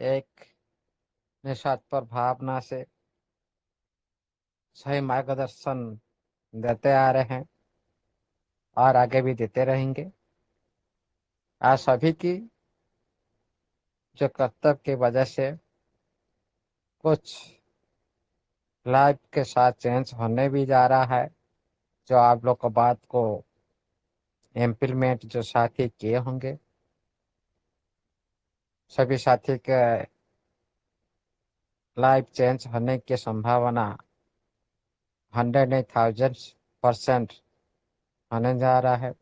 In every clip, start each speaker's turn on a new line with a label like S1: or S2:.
S1: एक निस्वार्थ भावना से सही मार्गदर्शन देते आ रहे हैं और आगे भी देते रहेंगे। आज सभी की जो कर्तव्य की वजह से कुछ लाइफ के साथ चेंज होने भी जा रहा है, जो आप लोग को बात को इम्प्लीमेंट जो साथी किए होंगे, सभी साथी के लाइफ चेंज होने की संभावना 100 नहीं 1000% होने जा रहा है।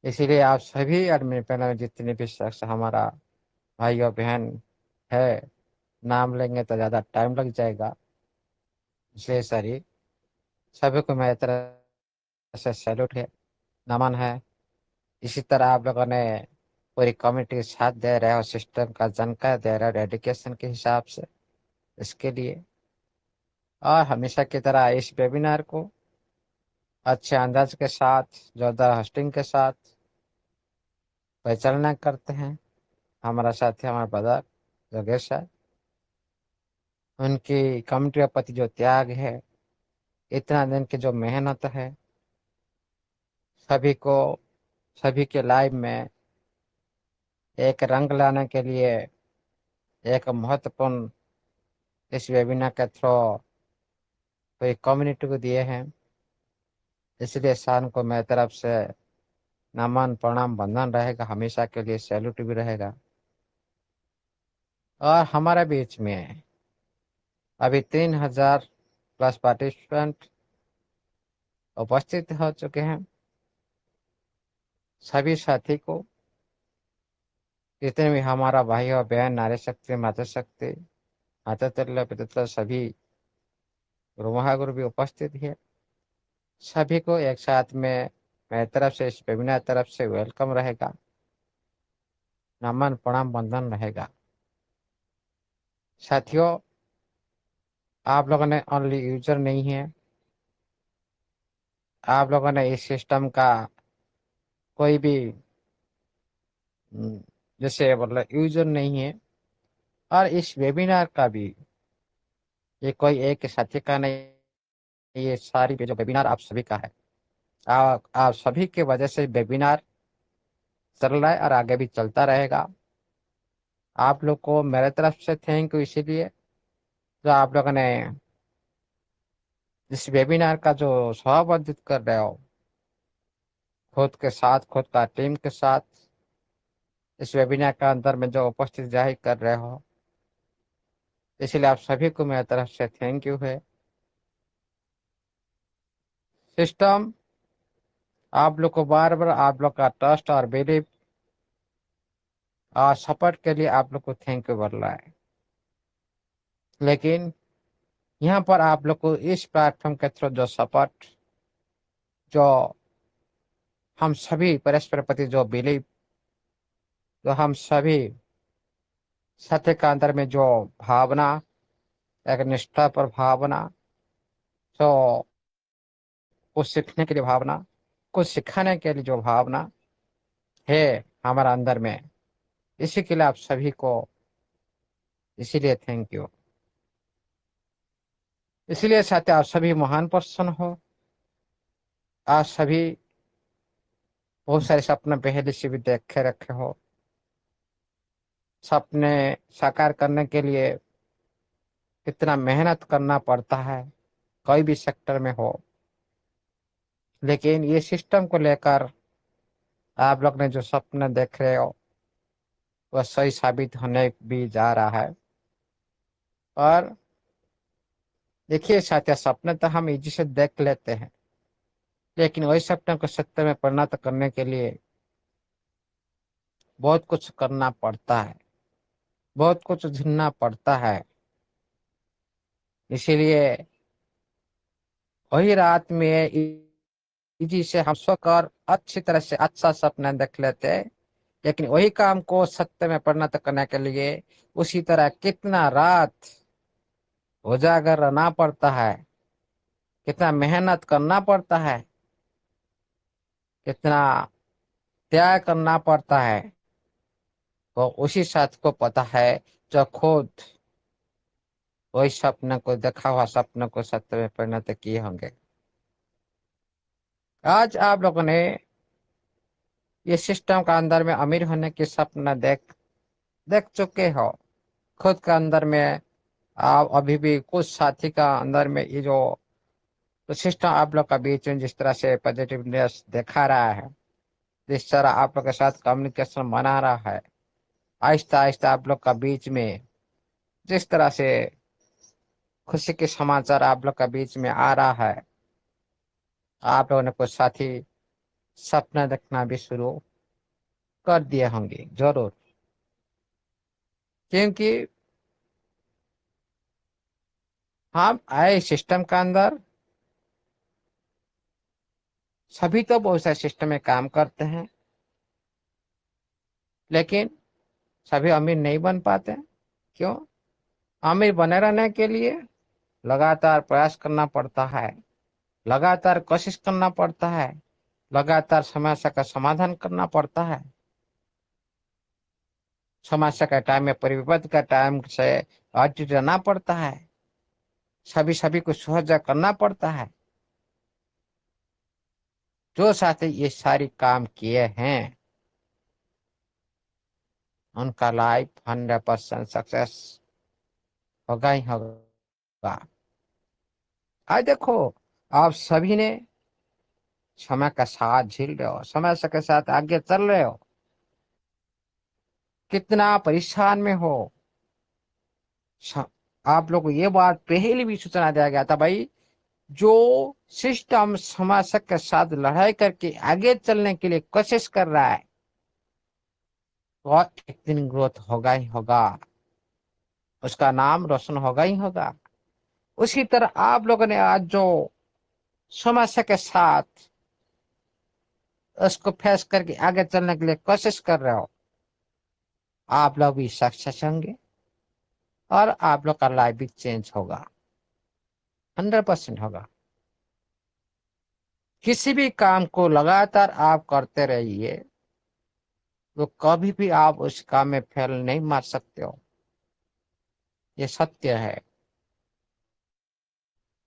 S1: इसीलिए आप सभी एडमिन पैनल में जितने भी शख्स हमारा भाई और बहन है, नाम लेंगे तो ज़्यादा टाइम लग जाएगा, इसलिए सरी सभी को मेरी तरफ से सैल्यूट है, नमन है। इसी तरह आप लोगों ने पूरी कम्युनिटी के साथ दे रहे हो, सिस्टम का जानकारी दे रहे हो डेडिकेशन के हिसाब से, इसके लिए। और हमेशा की तरह इस वेबिनार को अच्छे अंदाज के साथ जोरदार होस्टिंग के साथ परिचालना करते हैं हमारा साथी, हमारा ब्रदर योगेश है। उनकी कम्युनिटी के प्रति जो त्याग है, इतना दिन की जो मेहनत है, सभी को सभी के लाइफ में एक रंग लाने के लिए एक महत्वपूर्ण इस वेबिनार के थ्रू पूरी कम्युनिटी को दिए हैं। इसलिए शान को मेरी तरफ से नमन प्रणाम बंधन रहेगा, हमेशा के लिए सैल्यूट भी रहेगा। और हमारे बीच में अभी 3000 प्लस पार्टिसिपेंट उपस्थित हो चुके हैं। सभी साथी को, जितने भी हमारा भाई और बहन, नारी शक्ति, माता शक्ति, माता तुल्य पितृत्व, सभी गुरु महागुरु भी उपस्थित है। सभी को एक साथ में मेरी तरफ से, इस वेबिनार तरफ से वेलकम रहेगा, नमन प्रणाम बंधन रहेगा। साथियों, आप लोगों ने ओनली यूजर नहीं है, आप लोगों ने इस सिस्टम का कोई भी हम्म, जैसे मतलब यूजर नहीं है। और इस वेबिनार का भी ये कोई एक साथी का नहीं, ये सारी जो वेबिनार आप सभी का है। आप सभी के वजह से वेबिनार चल रहा है और आगे भी चलता रहेगा। आप लोग को मेरे तरफ से थैंक यू, इसीलिए जो आप लोगों ने इस वेबिनार का जो सभापतित्व कर रहे हो, खुद के साथ, खुद का टीम के साथ इस वेबिनार का अंदर में जो उपस्थित जाहिर कर रहे हो, इसलिए आप सभी को मेरी तरफ से थैंक यू है। सिस्टम आप लोग को बार बार आप लोग का ट्रस्ट और बिलीफ और सपोर्ट के लिए आप लोग को थैंक यू बोल रहा है। लेकिन यहाँ पर आप लोग को इस प्लेटफॉर्म के थ्रू जो सपोर्ट, जो हम सभी परस्पर प्रति जो बिलीव, जो हम सभी सत्य के अंदर में जो भावना, एक निष्ठा पर भावना, तो कुछ सीखने के लिए भावना, कुछ सिखाने के लिए जो भावना है हमारा अंदर में, इसी के लिए आप सभी को इसीलिए थैंक यू। इसलिए साथ आप सभी महान पर्सन हो। आप सभी बहुत सारे सपने पहले से भी देखे रखे हो। सपने साकार करने के लिए कितना मेहनत करना पड़ता है, कोई भी सेक्टर में हो। लेकिन ये सिस्टम को लेकर आप लोग ने जो सपने देख रहे हो, वह सही साबित होने भी जा रहा है। और देखिए साथिया, सपने तो हम इजी से देख लेते हैं, लेकिन वही सपने को सत्य में परिणत करने के लिए बहुत कुछ करना पड़ता है, बहुत कुछ झेलना पड़ता है। इसीलिए वही रात में इजी से हम सोकर अच्छी तरह से अच्छा सपना देख लेते हैं, लेकिन वही काम को सत्य में परिणत करने के लिए उसी तरह कितना रात उजागर रहना पड़ता है, कितना मेहनत करना पड़ता है, कितना त्याग करना पड़ता है। वो उसी साथ को पता है जो खुद वही स्वप्न को देखा हुआ स्वप्न को सत्य में परिणत किए होंगे। आज आप लोगों ने ये सिस्टम का अंदर में अमीर होने के सपना देख देख चुके हो। खुद का अंदर में आप अभी भी कुछ साथी का अंदर में ये जो तो सिस्टम आप लोग का बीच में जिस तरह से पॉजिटिवनेस दिखा रहा है, जिस तरह आप लोग के साथ कम्युनिकेशन बना रहा है, आहिस्ता आहिस्ता आप लोग का बीच में जिस तरह से खुशी के समाचार आप लोग का बीच में आ रहा है, आप लोगों ने कुछ साथी सपना देखना भी शुरू कर दिए होंगे जरूर। क्योंकि हम आए सिस्टम का अंदर, सभी तो बहुत सारे सिस्टम में काम करते हैं, लेकिन सभी अमीर नहीं बन पाते। क्यों? अमीर बने रहने के लिए लगातार प्रयास करना पड़ता है, लगातार कोशिश करना पड़ता है, लगातार समस्या का समाधान करना पड़ता है, समस्या का टाइम में परिवर्तन का टाइम से अटूट रहना पड़ता है, सभी सभी को सहयोग करना पड़ता है। जो साथी ये सारी काम किए हैं उनका लाइफ 100% सक्सेस होगा ही होगा। आज देखो, आप सभी ने समय का साथ झेल रहे हो, समय के साथ आगे चल रहे हो, कितना परेशान में हो। स- आप लोग को ये बात पहले भी सूचना दिया गया था भाई, जो सिस्टम समस्या के साथ लड़ाई करके आगे चलने के लिए कोशिश कर रहा है वह एक दिन ग्रोथ होगा ही होगा, उसका नाम रोशन होगा ही होगा। उसी तरह आप लोगों ने आज जो समस्या के साथ उसको फेस करके आगे चलने के लिए कोशिश कर रहे हो, आप लोग भी सक्सेस होंगे और आप लोग का लाइफ भी चेंज होगा, 100% होगा। किसी भी काम को लगातार आप करते रहिए तो कभी भी आप उस काम में फेल नहीं मार सकते हो, ये सत्य है।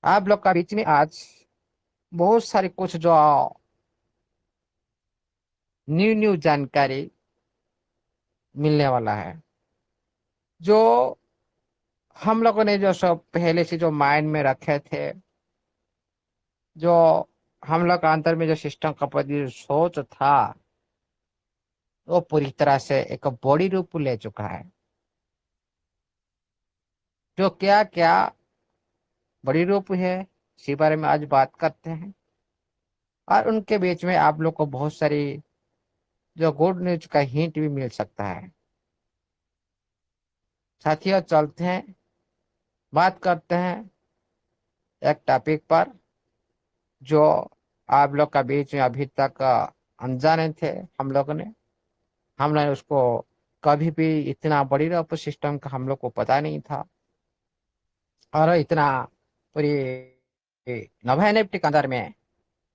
S1: आप लोग का बीच में आज बहुत सारी कुछ जो न्यू न्यू जानकारी मिलने वाला है, जो हम लोगों ने जो सब पहले से जो माइंड में रखे थे, जो हम लोग का अंतर में जो सिस्टम का प्रति जो सोच था वो पूरी तरह से एक बॉडी रूप ले चुका है। जो क्या क्या बड़ी रूप है इसी बारे में आज बात करते हैं, और उनके बीच में आप लोग को बहुत सारी जो गुड न्यूज का हिंट भी मिल सकता है। साथियों, चलते हैं, बात करते हैं एक टॉपिक पर जो आप लोग का बीच में अभी तक अनजाने थे। हम लोग ने उसको कभी भी इतना बड़ी रफ सिस्टम का हम लोग को पता नहीं था, और इतना पूरी नभा एनएफटी के अंदर में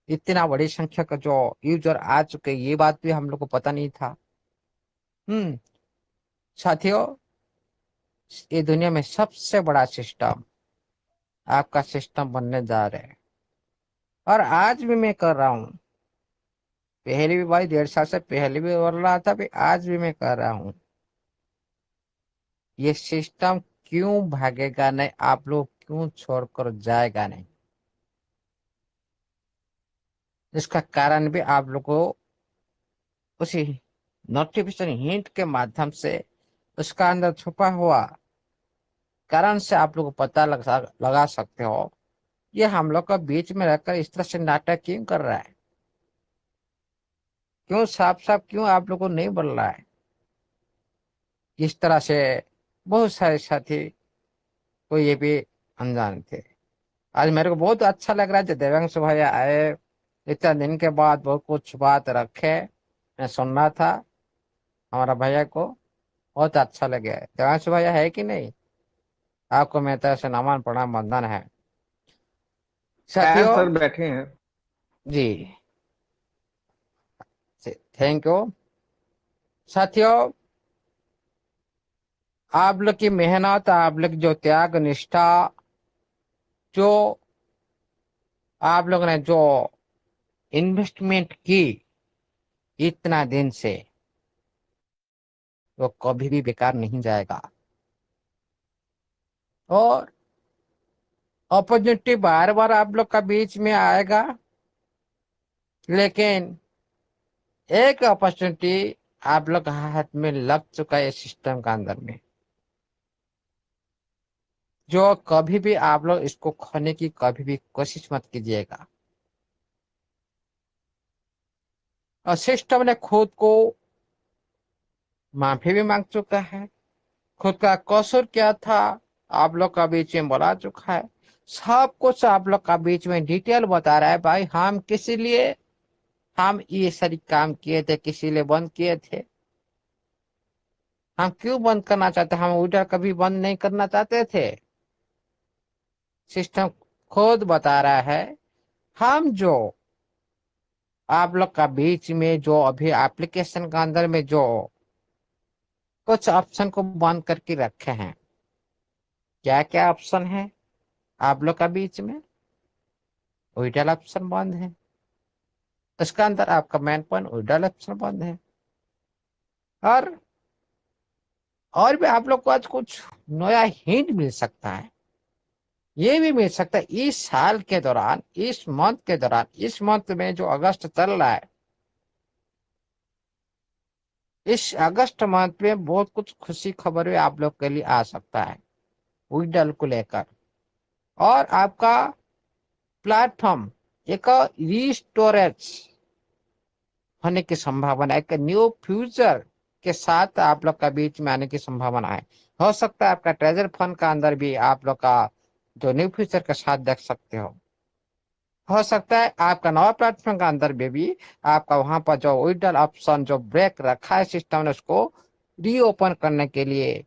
S1: इतना बड़ी संख्या का जो यूजर आ चुके ये बात भी हम लोग को पता नहीं था। हम्म। साथियों, ये दुनिया में सबसे बड़ा सिस्टम आपका सिस्टम बनने जा रहे हैं, और आज भी मैं कर रहा हूँ। पहले भी भाई 1.5 साल से पहले भी बोल रहा था भी, आज भी मैं कर रहा हूँ। ये सिस्टम क्यों भागेगा नहीं, आप लोग क्यों छोड़कर जाएगा नहीं, इसका कारण भी आप लोग को उसी नोटिफिकेशन हिंट के माध्यम से उसका अंदर छुपा हुआ कारण से आप लोग को पता लगा सकते हो। ये हम लोग का बीच में रहकर इस तरह से नाटक क्यों कर रहा है, क्यों साफ साफ क्यों आप लोग को नहीं बोल रहा है। इस तरह से बहुत सारे साथी को ये भी अनजान थे। आज मेरे को बहुत अच्छा लग रहा है जो देवांशु भैया आए, इतना दिन के बाद बहुत कुछ बात रखे, मैं सुन रहा था हमारा भैया को, बहुत अच्छा लगे। देवांशु भैया है कि नहीं? आपको मेरी तरफ से नमन प्रणाम वंदन है।
S2: हैं
S1: साथियों,
S2: सर, बैठे हैं।
S1: जी, थैंक यू। साथियों, आप लोग की मेहनत, आप लोग जो त्याग निष्ठा, जो आप लोग ने जो इन्वेस्टमेंट की इतना दिन से, वो कभी भी बेकार नहीं जाएगा। और अपॉर्चुनिटी बार बार आप लोग का बीच में आएगा, लेकिन एक अपॉर्चुनिटी आप लोग के हाथ में लग चुका है सिस्टम का अंदर में, जो कभी भी आप लोग इसको खोने की कभी भी कोशिश मत कीजिएगा। और सिस्टम ने खुद को माफी भी मांग चुका है, खुद का कसूर क्या था आप लोग का बीच में बता चुका है। सब कुछ आप लोग का बीच में डिटेल बता रहा है, भाई हम किसी लिए हम ये सारी काम किए थे, किसी लिए बंद किए थे, हम क्यों बंद करना चाहते, हम उधर कभी बंद नहीं करना चाहते थे। सिस्टम खुद बता रहा है। हम जो आप लोग का बीच में जो अभी एप्लीकेशन का अंदर में जो कुछ ऑप्शन को बंद करके रखे हैं, क्या क्या ऑप्शन है आप लोग का बीच में, विड्रॉल ऑप्शन बंद है। इसका अंदर आपका मेन पॉइंट विड्रॉल ऑप्शन बंद है। और और भी आप लोग को आज कुछ नया हिंट मिल सकता है। ये भी मिल सकता है इस साल के दौरान, इस मंथ के दौरान, इस मंथ में जो अगस्त चल रहा है, इस अगस्त मंथ में बहुत कुछ खुशी खबर भी आप लोग के लिए आ सकता है विड्रॉल को लेकर। और आपका प्लेटफॉर्म एक रीस्टोरेज होने की संभावना, एक न्यू फ्यूचर के साथ आप लोग का बीच में आने की संभावना है। हो सकता है आपका ट्रेजर फंड का अंदर भी आप लोग का जो न्यू फ्यूचर के साथ देख सकते हो सकता है आपका नवा प्लेटफॉर्म का अंदर भी आपका वहां पर जो विड्रॉल ऑप्शन जो ब्रेक रखा है सिस्टम ने, उसको रीओपन करने के लिए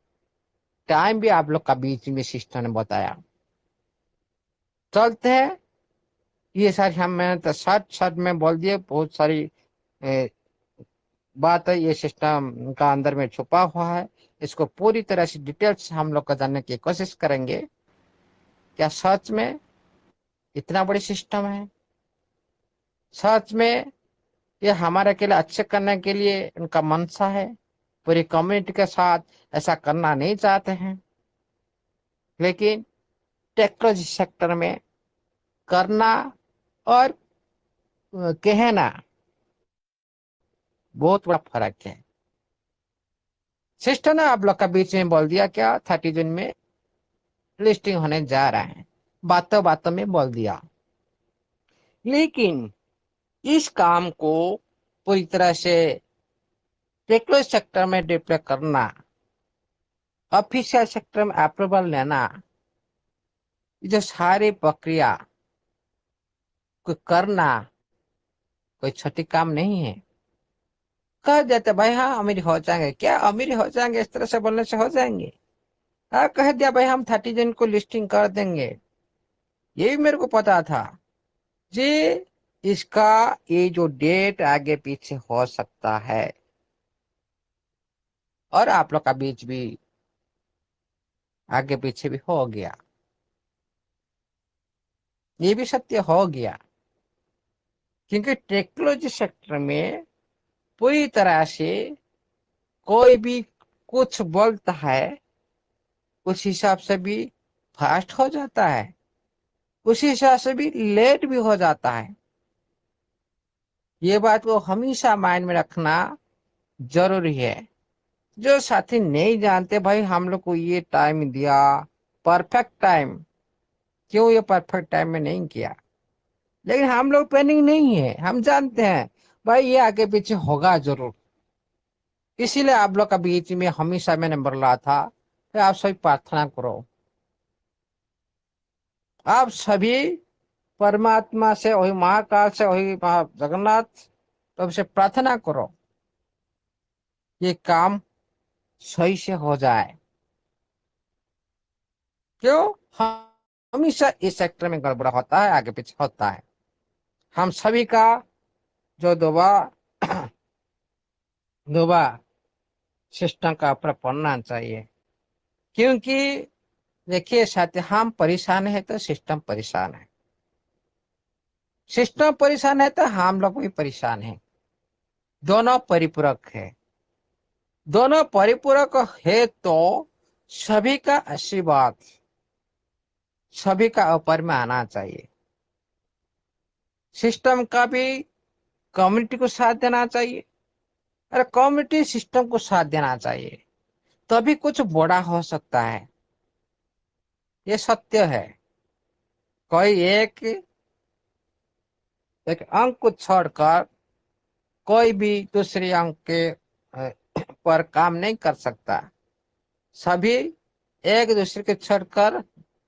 S1: टाइम भी आप लोग का बीच में सिस्टम ने बताया। चलते हैं, ये सारी हम मैंने तो शर्ट शर्ट में बोल दिए, बहुत सारी ए, बात है ये सिस्टम का अंदर में छुपा हुआ है। इसको पूरी तरह से डिटेल से हम लोग को जानने की कोशिश करेंगे। क्या सच में इतना बड़ी सिस्टम है? सच में ये हमारे के लिए अच्छे करने के लिए उनका मंशा है? पूरी कम्युनिटी के साथ ऐसा करना नहीं चाहते हैं, लेकिन टेक्नोलॉजी सेक्टर में करना और कहना बहुत बड़ा फर्क है। सिस्टम ने आप लोग का बीच में बोल दिया क्या 30 जून में लिस्टिंग होने जा रहा है, बातों बातों में बोल दिया, लेकिन इस काम को पूरी तरह से टेक्नोलॉजी सेक्टर में डिप्लॉय करना, ऑफिशियल सेक्टर में अप्रूवल लेना, ये जो सारी प्रक्रिया को करना कोई छोटी काम नहीं है। कह देते भाई हाँ अमीर हो जाएंगे, क्या अमीर हो जाएंगे इस तरह से बोलने से हो जाएंगे? हाँ कह दिया भाई हम 30 जन को लिस्टिंग कर देंगे, ये भी मेरे को पता था जी। इसका ये जो डेट आगे पीछे हो सकता है, और आप लोग का बीच भी आगे पीछे भी हो गया, ये भी सत्य हो गया। क्योंकि टेक्नोलॉजी सेक्टर में पूरी तरह से कोई भी कुछ बोलता है, उस हिसाब से भी फास्ट हो जाता है, उस हिसाब से भी लेट भी हो जाता है। ये बात को हमेशा माइंड में रखना जरूरी है। जो साथी नहीं जानते भाई हम लोग को ये टाइम दिया, परफेक्ट टाइम, क्यों ये परफेक्ट टाइम में नहीं किया? लेकिन हम लोग पेनिंग नहीं है, हम जानते हैं भाई ये आगे पीछे होगा जरूर। इसीलिए आप लोग का बीच में हमेशा मैंने बोला था कि आप सभी प्रार्थना करो, आप सभी परमात्मा से, वही महाकाल से, वही जगन्नाथ तो से प्रार्थना करो ये काम सही से हो जाए। क्यों? हमेशा इस सेक्टर में गड़बड़ा होता है, आगे पीछे होता है। हम सभी का जो दुआ दुआ सिस्टम का ऊपर पड़ना चाहिए। क्योंकि देखिए साथी, हम परेशान है तो सिस्टम परेशान है, सिस्टम परेशान है तो हम लोग भी परेशान है। दोनों परिपूरक है, दोनों परिपूरक है तो सभी का आशीर्वाद सभी का ऊपर में आना चाहिए। सिस्टम का भी कम्युनिटी को साथ देना चाहिए, और कम्युनिटी सिस्टम को साथ देना चाहिए, तभी कुछ बड़ा हो सकता है। ये सत्य है। कोई एक अंक को छोड़कर कोई भी दूसरे अंक के पर काम नहीं कर सकता। सभी एक दूसरे को छोड़कर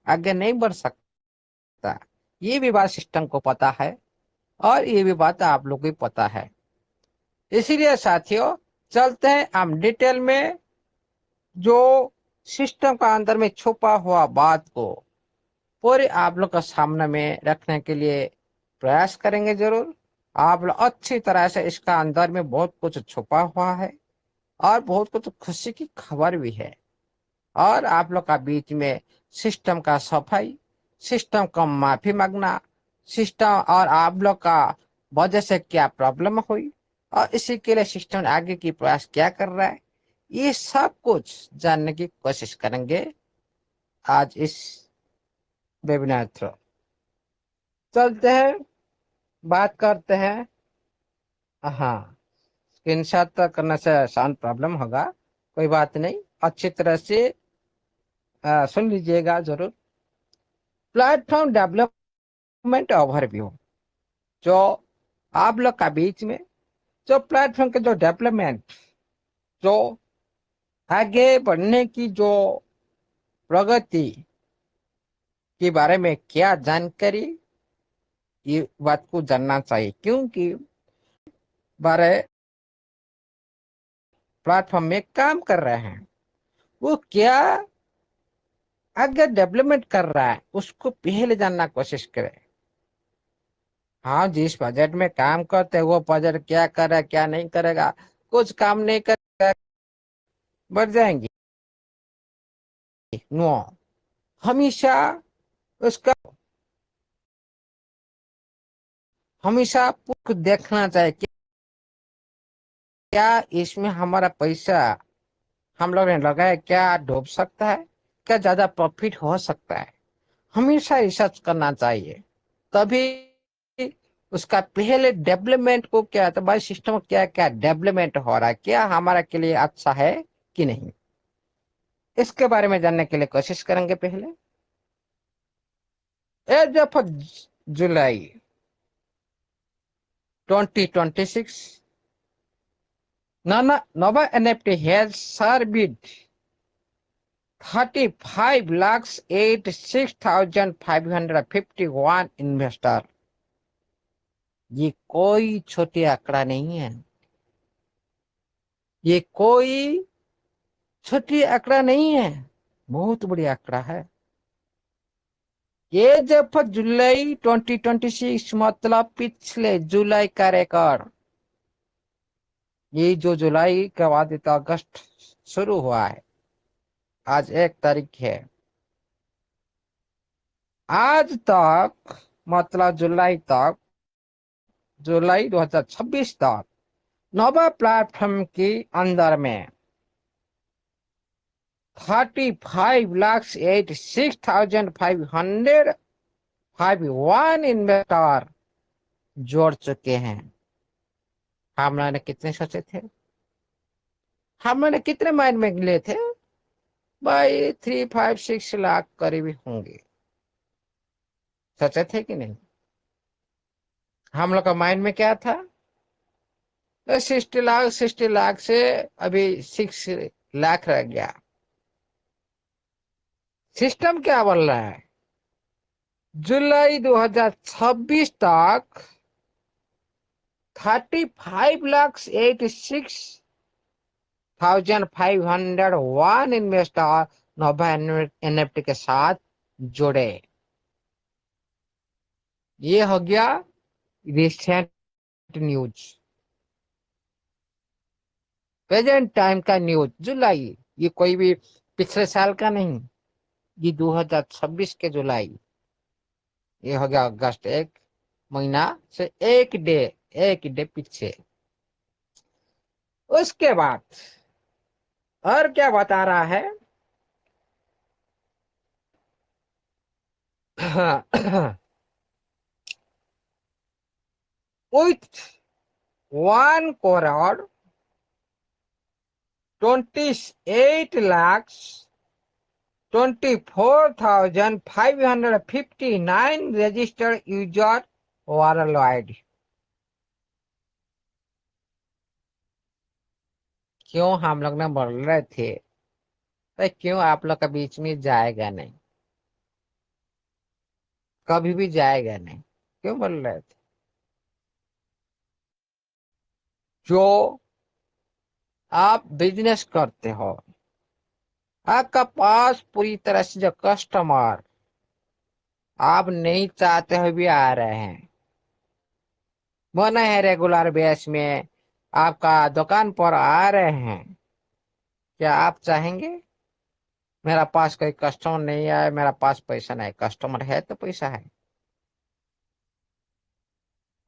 S1: आगे नहीं बढ़ सकता। ये भी बात सिस्टम को पता है, और ये भी बात आप लोग को भी पता है। इसीलिए साथियों, चलते हैं हम डिटेल में, जो सिस्टम का अंदर में छुपा हुआ बात को पूरे आप लोग का सामने में रखने के लिए प्रयास करेंगे जरूर। आप लोग अच्छी तरह से, इसका अंदर में बहुत कुछ छुपा हुआ है और बहुत कुछ खुशी की खबर भी है। और आप लोग का बीच में सिस्टम का सफाई, सिस्टम का माफी मांगना, सिस्टम और आप लोग का वजह से क्या प्रॉब्लम हुई, और इसी के लिए सिस्टम आगे की प्रयास क्या कर रहा है, ये सब कुछ जानने की कोशिश करेंगे आज इस वेबिनार थ्रू। चलते हैं, बात करते हैं। हाँ, स्क्रीनशॉट तो करने से साउंड प्रॉब्लम होगा, कोई बात नहीं, अच्छी तरह से सुन लीजिएगा जरूर। प्लेटफॉर्म डेवलपमेंट ओवरव्यू, जो आप लोग का बीच में जो प्लेटफॉर्म के जो डेवलपमेंट, जो आगे बढ़ने की जो प्रगति के बारे में क्या जानकारी, ये बात को जानना चाहिए। क्योंकि बारे प्लेटफॉर्म में काम कर रहे हैं, वो क्या आगे डेवलपमेंट कर रहा है, उसको पहले जानना कोशिश करें। हाँ, जिस बजट में काम करते हैं वो बजट क्या कर रहा है क्या नहीं करेगा, कुछ काम नहीं करेगा, बढ़ जाएंगे। नो, हमेशा उसका हमेशा आपको देखना चाहिए कि क्या इसमें हमारा पैसा हम लोग ने लगाया क्या डूब सकता है, क्या ज्यादा प्रॉफिट हो सकता है। हमेशा रिसर्च करना चाहिए, तभी उसका पहले डेवलपमेंट को क्या, तो भाई सिस्टम क्या क्या डेवलपमेंट हो रहा है, क्या हमारा के लिए अच्छा है कि नहीं, इसके बारे में जानने के लिए कोशिश करेंगे पहले। As of July 2026, Nova NFT has served 35,86,551 investor. ये कोई छोटी आंकड़ा नहीं है, ये कोई छोटी आंकड़ा नहीं है, बहुत बड़ी आंकड़ा है। ये जब जुलाई 2026 मतलब पिछले जुलाई का रिकॉर्ड, ये जो जुलाई के बाद तो अगस्त शुरू हुआ है, आज 1 तारीख है। आज तक मतलब जुलाई 2026 तक नोवा प्लेटफॉर्म के अंदर में 35,86,551 इन्वेस्टर जोड़ चुके हैं। हम लोगों ने कितने सोचे थे, हम लोगों ने कितने माइंड में लिए थे, भाई 356 लाख करीबी होंगे, सोचे थे कि नहीं। हम लोग का माइंड में क्या था, 60 लाख, 60 लाख से अभी 6 लाख रह गया। सिस्टम क्या बोल रहा है, जुलाई 2026 तक 35,86,501 इन्वेस्टर नोवा एनएफटी के साथ जुड़े। ये हो गया रिसेंट न्यूज, प्रेजेंट टाइम का न्यूज, जुलाई। ये कोई भी पिछले साल का नहीं, ये 2026 के जुलाई, ये हो गया अगस्त, एक महीना से एक डे पीछे। उसके बाद और क्या बता रहा है? With 1,28,24,559 registered user worldwide। क्यों हम लोग ने बोल रहे थे तो क्यों आप लोग के बीच में जाएगा नहीं, कभी भी जाएगा नहीं, क्यों बोल रहे थे? जो आप बिजनेस करते हो, आपका पास पूरी तरह से जो कस्टमर आप नहीं चाहते हुए भी आ रहे हैं, वो नहीं है रेगुलर बेस में आपका दुकान पर आ रहे हैं, क्या आप चाहेंगे मेरा पास कोई कस्टमर नहीं आए, मेरा पास पैसा नहीं? कस्टमर है तो पैसा है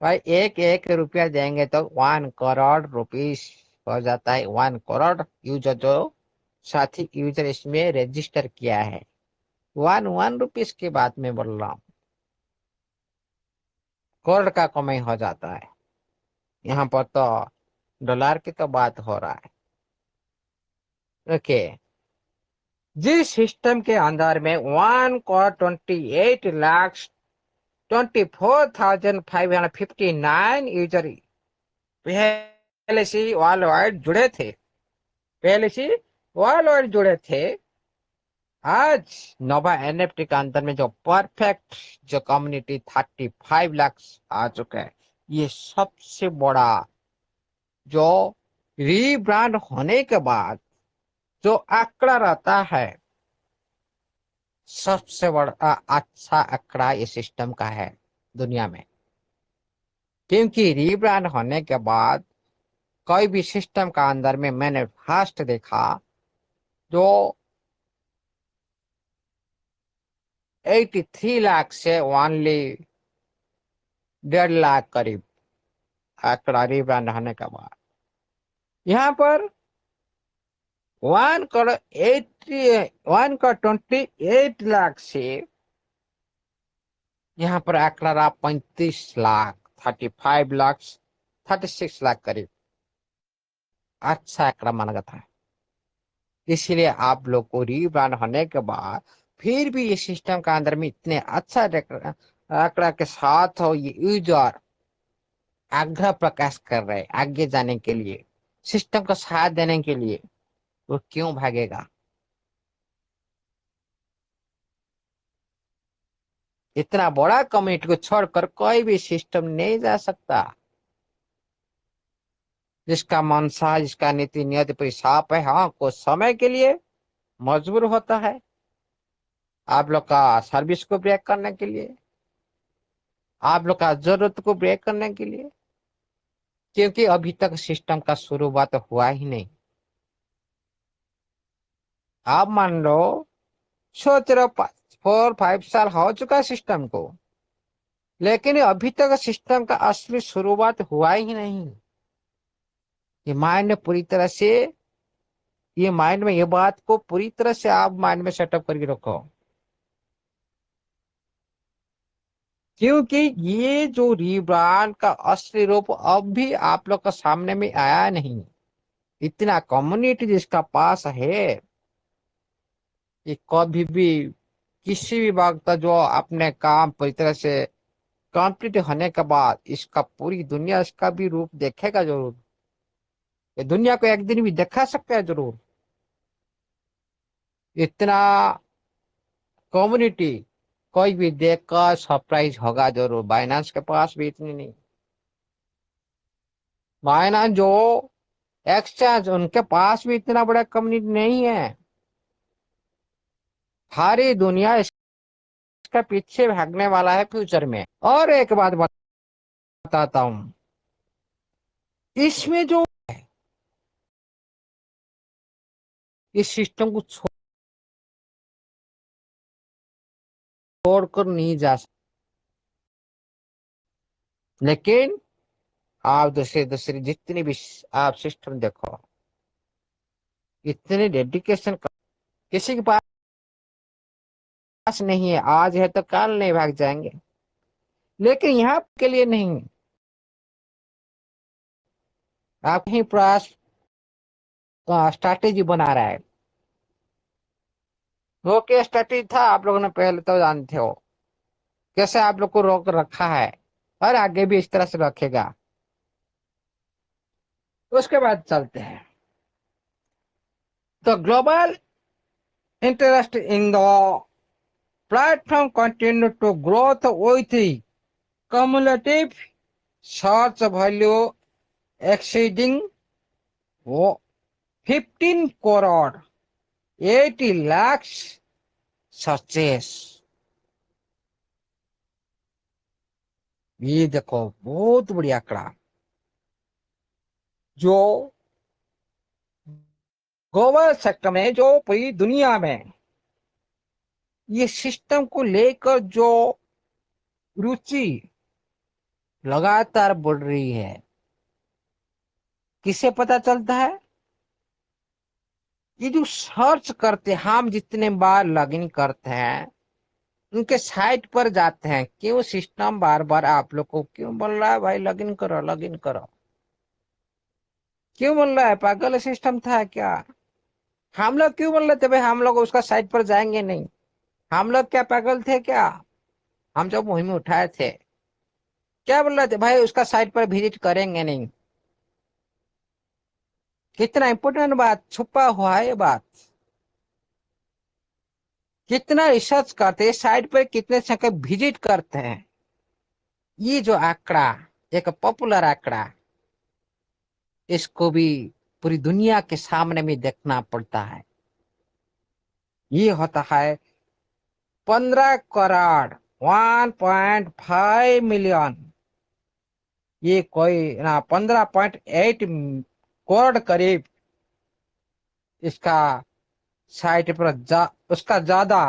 S1: भाई। एक एक रुपया देंगे तो 1 करोड़ रुपीस हो जाता है। 1 करोड़ यूजर, जो साथी यूजर इसमें रजिस्टर किया है, वन वन रुपीस की बात में बोल रहा हूँ, करोड़ का कमाई हो जाता है। यहाँ पर तो डॉलर की तो बात हो रहा है। ओके, जिस सिस्टम के अंदर में 1,28,24,559 यूजर पहले से वर्ल्ड वाइड जुड़े थे, पहले से वर्ल्ड वाइड जुड़े थे। आज नोवा एनएफटी के अंदर में जो परफेक्ट जो कम्युनिटी 35 लाख आ चुका है, ये सबसे बड़ा जो रीब्रांड होने के बाद जो आंकड़ा रहता है, सबसे बड़ा अच्छा आंकड़ा ये सिस्टम का है दुनिया में। क्योंकि रीब्रांड होने के बाद कोई भी सिस्टम का अंदर में मैंने फास्ट देखा, जो 83 लाख से ओनली 1.5 लाख करीब आंकड़ा रीब्रांड होने के बाद, यहाँ पर 1,28,1,28 लाख से यहाँ पर आंकड़ा रहा 35 लाख, 35 लाख, 36 लाख करीब। अच्छा आंकड़ा माना जाता है। इसलिए आप लोग को रीब्रांड होने के बाद फिर भी ये सिस्टम का अंदर में इतने अच्छा आंकड़ा के साथ हो, ये यूजर आग्रह प्रकाश कर रहे हैं आगे जाने के लिए, सिस्टम का साथ देने के लिए, वो क्यों भागेगा? इतना बड़ा कम्युनिटी को छोड़कर कोई भी सिस्टम नहीं जा सकता। जिसका मनसा, जिसका नीति नियत पर साफ है, हाँ कुछ समय के लिए मजबूर होता है आप लोग का सर्विस को ब्रेक करने के लिए, आप लोग का जरूरत को ब्रेक करने के लिए, क्योंकि अभी तक सिस्टम का शुरुआत हुआ ही नहीं। आप मान लो सोच रहे 4-5 साल हो चुका सिस्टम को, लेकिन अभी तक सिस्टम का असली शुरुआत हुआ ही नहीं। ये माइंड में पूरी तरह से, ये माइंड में ये बात को पूरी तरह से आप माइंड में सेटअप करके रखो। क्योंकि ये जो रिब्रांड का असली रूप अब भी आप लोग का सामने में आया नहीं। इतना कम्युनिटी जिसका पास है, ये कभी भी किसी भी वक्त जो अपने काम पूरी तरह से कंप्लीट होने के बाद इसका पूरी दुनिया इसका भी रूप देखेगा जरूर। ये दुनिया को एक दिन भी दिखा सकता है जरूर। इतना कम्युनिटी कोई भी देखकर सरप्राइज होगा जरूर। बाइनांस के पास भी इतनी नहीं, बाइनांस जो एक्सचेंज उनके पास भी इतना बड़ा कम्युनिटी नहीं है। सारी दुनिया इसके पीछे भागने वाला है फ्यूचर में। और एक बात बताता हूं, इसमें जो इस सिस्टम को छोड़कर नहीं जा सकते। लेकिन आप दूसरे दूसरे जितनी भी आप सिस्टम देखो, इतने डेडिकेशन किसी के पास नहीं है। आज है तो कल नहीं भाग जाएंगे, लेकिन यहाँ के लिए नहीं। आप ही प्रयास स्ट्रैटेजी बना रहा है। वो क्या स्ट्रैटेजी था आप लोगों ने पहले तो जानते हो, कैसे आप लोग को रोक रखा है और आगे भी इस तरह से रखेगा। उसके बाद चलते हैं तो global interest in the platform continue to growth with cumulative search value exceeding 15 crore 80 lakhs searches। ये देखो बहुत बड़ी आंकड़ा, जो ग्लोबल सेक्टर में, जो पूरी दुनिया में ये सिस्टम को लेकर जो रुचि लगातार बढ़ रही है। किसे पता चलता है? ये जो सर्च करते हैं, हम जितने बार लॉगिन करते हैं, उनके साइट पर जाते हैं, क्यों सिस्टम बार बार आप लोग को क्यों बोल रहा है भाई लॉगिन करो लॉगिन करो? क्यों बोल रहा है? पागल सिस्टम था क्या? हम लोग क्यों बोल रहे थे भाई हम लोग उसका साइट पर जाएंगे नहीं? हम लोग क्या पागल थे क्या? हम जो मुहिम उठाए थे, क्या बोल रहे थे भाई उसका साइट पर विजिट करेंगे नहीं? कितना इंपोर्टेंट बात छुपा हुआ है ये बात। कितना रिसर्च करते हैं साइट पर, कितने संख्या विजिट करते हैं। ये जो आंकड़ा, एक पॉपुलर आंकड़ा, इसको भी पूरी दुनिया के सामने में देखना पड़ता है। ये होता है 15 करोड़ 1.5 मिलियन। ये कोई ना 15.8 करोड़ करीब इसका साइट पर उसका ज्यादा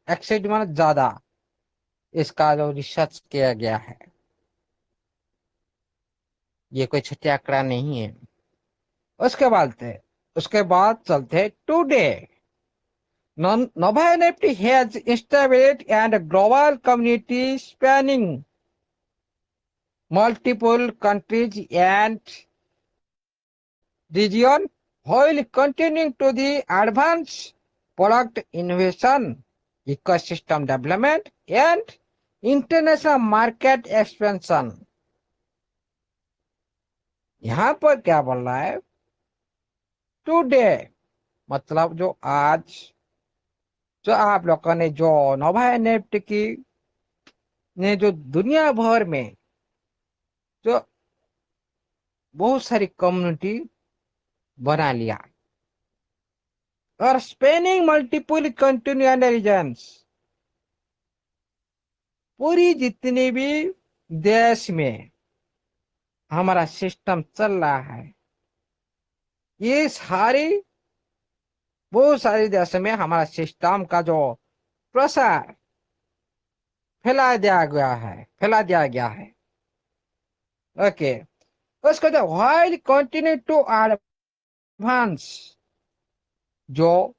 S1: एक्सेट माने ज्यादा इसका जो रिसर्च किया गया है। ये कोई छोटा आंकड़ा नहीं है। उसके बाद चलते today Nova NFT has established and global community spanning multiple countries and region, while continuing to the advance product innovation, ecosystem development and international market expansion। यहाँ पर क्या बोल रहा है? टुडे मतलब जो आज, जो आप लोगों ने जो नोवा एनएफटी की ने जो दुनिया भर में जो बहुत सारी कम्युनिटी बना लिया, और spanning multiple country and regions, पूरी जितने भी देश में हमारा सिस्टम चल रहा है, ये सारी बहुत सारे देशों में हमारा सिस्टम का जो प्रसार फैला दिया गया है। ओके, उसको जो वाइल कंटिन्यू टू एडवांस, जो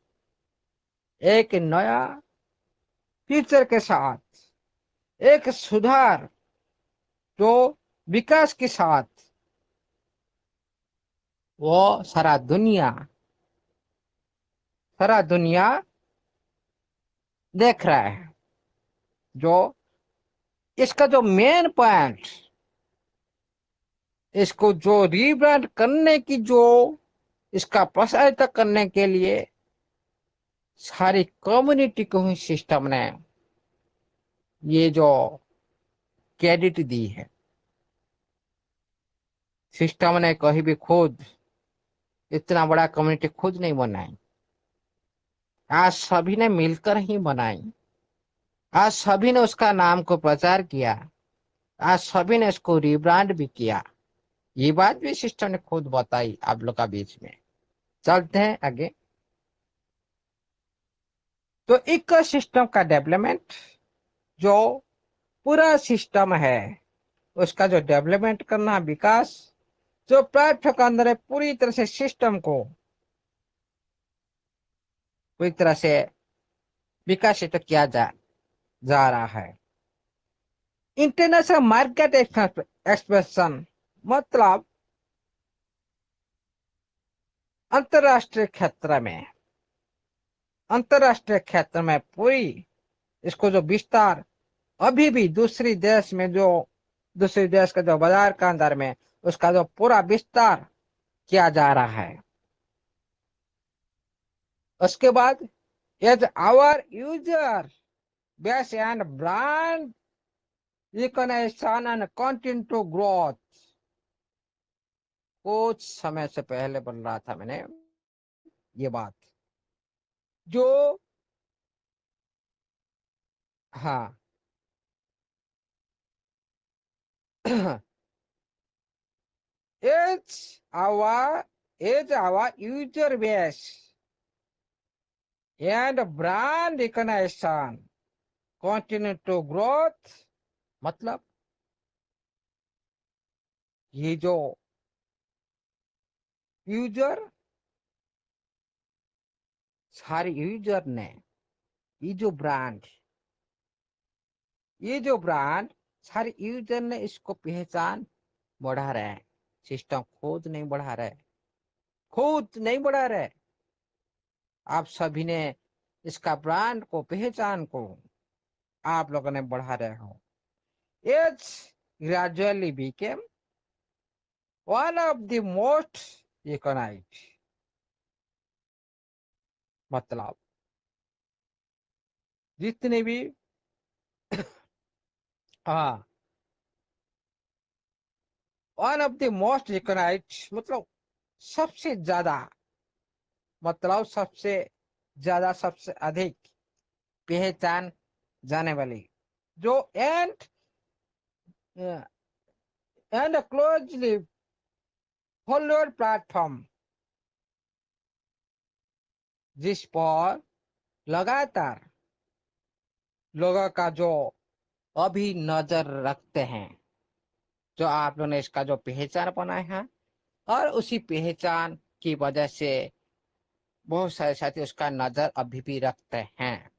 S1: एक नया फीचर के साथ, एक सुधार, जो विकास के साथ वो सारा दुनिया देख रहा है। जो इसका जो मेन पॉइंट, इसको जो रीब्रांड करने की, जो इसका प्रसारित करने के लिए सारी कम्युनिटी को ही सिस्टम ने ये जो क्रेडिट दी है। सिस्टम ने कहीं भी खुद इतना बड़ा कम्युनिटी खुद नहीं बनाई, आज सभी ने मिलकर ही बनाई। आज सभी ने उसका नाम को प्रचार किया, आज सभी ने इसको रिब्रांड भी किया। ये बात भी सिस्टम ने खुद बताई आप लोग का बीच में। चलते हैं आगे। तो इको सिस्टम का डेवलपमेंट जो पूरा सिस्टम है उसका जो डेवलपमेंट करना, विकास, जो प्लेटफॉर्म के अंदर है, पूरी तरह से सिस्टम को पूरी तरह से विकसित किया जा रहा है। इंटरनेशनल मार्केट एक्सपेंशन मतलब अंतरराष्ट्रीय क्षेत्र में पूरी इसको जो विस्तार अभी भी दूसरी देश के जो बाजार के अंदर में उसका जो पूरा विस्तार किया जा रहा है। उसके बाद as our user base and brand recognition and continue to growth. कुछ समय से पहले बोल रहा था मैंने ये बात, जो हाँ it's our user base and brand recognition continue to growth। मतलब ये जो यूजर सारे यूजर ने ये जो ब्रांड सारे यूजर ने इसको पहचान बढ़ा रहे हैं। सिस्टम खुद नहीं बढ़ा रहे, आप सभी ने इसका ब्रांड को, पहचान को आप लोगों ने बढ़ा रहे हो। It's gradually became one of the most recognized. मतलब जितने भी हाँ one of the most recognized मतलब सबसे ज्यादा, मतलब सबसे अधिक पहचान जाने वाली, जो एंड क्लोजली फॉलोड प्लेटफॉर्म, जिस पर लगातार लोगों का जो अभी नजर रखते हैं, जो आप लोगों ने इसका जो पहचान बनाया है, और उसी पहचान की वजह से बहुत सारे साथी उसका नजर अभी भी रखते हैं।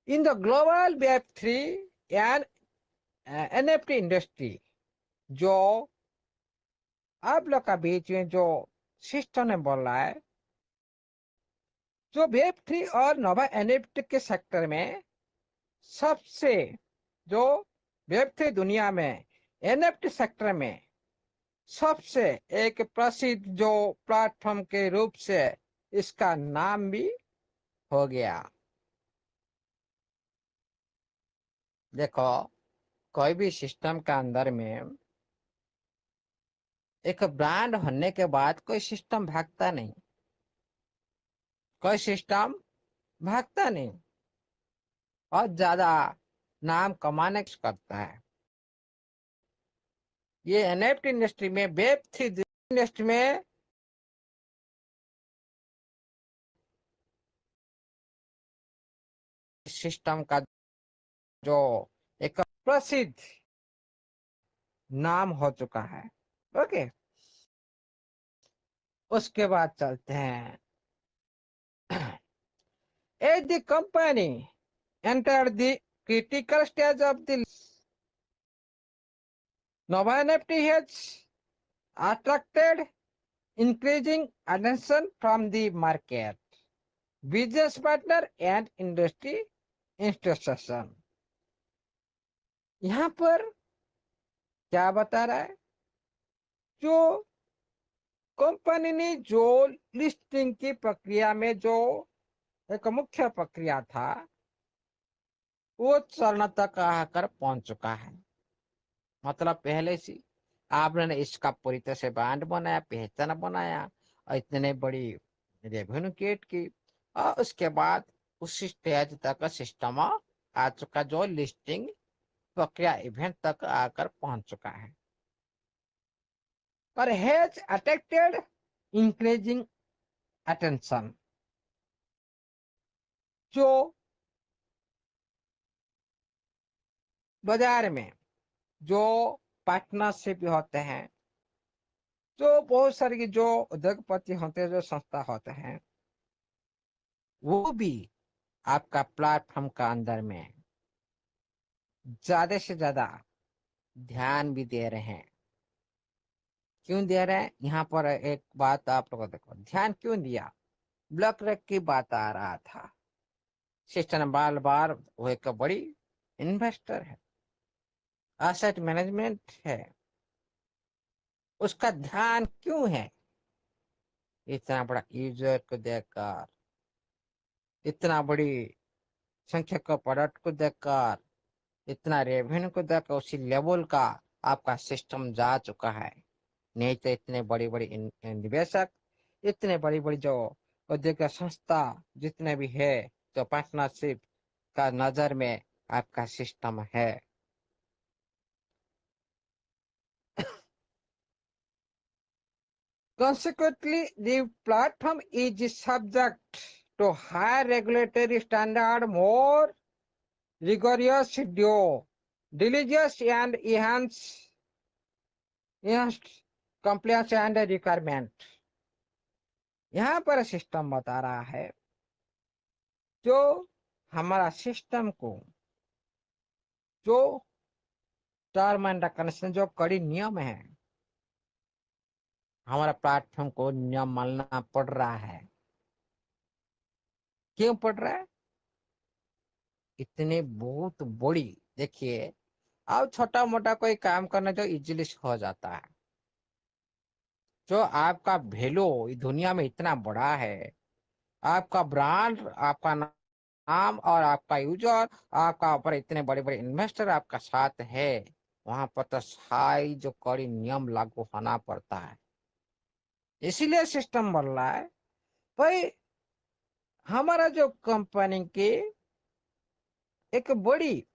S1: In the global web 3 and NFT industry, जो आप लोग का बीच में जो सिस्टम ने बोला है, जो वेब 3 और नोवा एनएफटी के सेक्टर में सबसे, जो वेब 3 दुनिया में एनएफटी सेक्टर में सबसे एक प्रसिद्ध जो प्लेटफॉर्म के रूप से इसका नाम भी हो गया। देखो, कोई भी सिस्टम के अंदर में एक ब्रांड होने के बाद कोई सिस्टम भागता नहीं, और ज्यादा नाम कमाने की करता है। ये एनएफटी इंडस्ट्री में, वेब 3 इंडस्ट्री में सिस्टम का जो एक प्रसिद्ध नाम हो चुका है। ओके, उसके बाद चलते हैं। As the company enter the critical stage of the Nova NFT has attracted increasing attention from the market, business partner and industry institution। यहाँ पर क्या बता रहा है, जो कंपनी ने जो लिस्टिंग की प्रक्रिया में जो एक मुख्य प्रक्रिया था, वो चरण तक आकर पहुंच चुका है। मतलब पहले से आपने इसका पूरी तरह से ब्रांड बनाया, पहचान बनाया, और इतने बड़ी रेवेन्यू क्रिएट की, और उसके बाद उस स्टेज तक सिस्टम आ चुका, जो लिस्टिंग प्रक्रिया इवेंट तक आकर पहुंच चुका है, और हैज अट्रैक्टेड इंक्रीजिंग अटेंशन। जो बाजार में जो पार्टनरशिप होते हैं, जो बहुत सारे जो उद्योगपति होते हैं, जो संस्था होते हैं, वो भी आपका प्लेटफॉर्म का अंदर में ज्यादा से ज्यादा ध्यान भी दे रहे हैं। क्यों दे रहे हैं? यहाँ पर एक बात आप लोगों को देखो, ध्यान क्यों दिया? ब्लैक रैक की बात आ रहा था। सिस्टम बार बार वो एक बड़ी इन्वेस्टर है, एसेट मैनेजमेंट है, उसका ध्यान क्यों है? इतना बड़ा यूजर को देखकर, इतना बड़ी संख्या का प्रोडक्ट को देखकर, इतना रेवेन्यू को देखकर, उसी लेवल का आपका सिस्टम जा चुका है। नहीं तो इतने बड़ी बड़ी निवेशक, इतने बड़ी बड़ी जो उद्योग संस्था जितने भी है, जो पार्टनरशिप का नजर में आपका सिस्टम है। Consequently, the platform is subject to higher regulatory standard, more rigorous due diligence and enhanced compliance and requirement। यहाँ पर सिस्टम बता रहा है, जो हमारा सिस्टम को, जो टर्म एंड कंडीशन, जो कड़ी नियम है, हमारा प्लेटफॉर्म को नियम मानना पड़ रहा है। क्यों पड़ रहा है? इतने बहुत बड़ी, देखिए, अब छोटा मोटा कोई काम करना जो इजीली हो जाता है, जो आपका वैल्यू इस दुनिया में इतना बड़ा है, आपका ब्रांड, आपका नाम और आपका यूजर, आपका ऊपर इतने बड़े बड़े इन्वेस्टर आपका साथ है, वहां पर तो सारी जो कड़ी नियम लागू होना पड़ता है। इसीलिए सिस्टम बन रहा है भाई। हमारा जो कंपनी की एक बड़ी,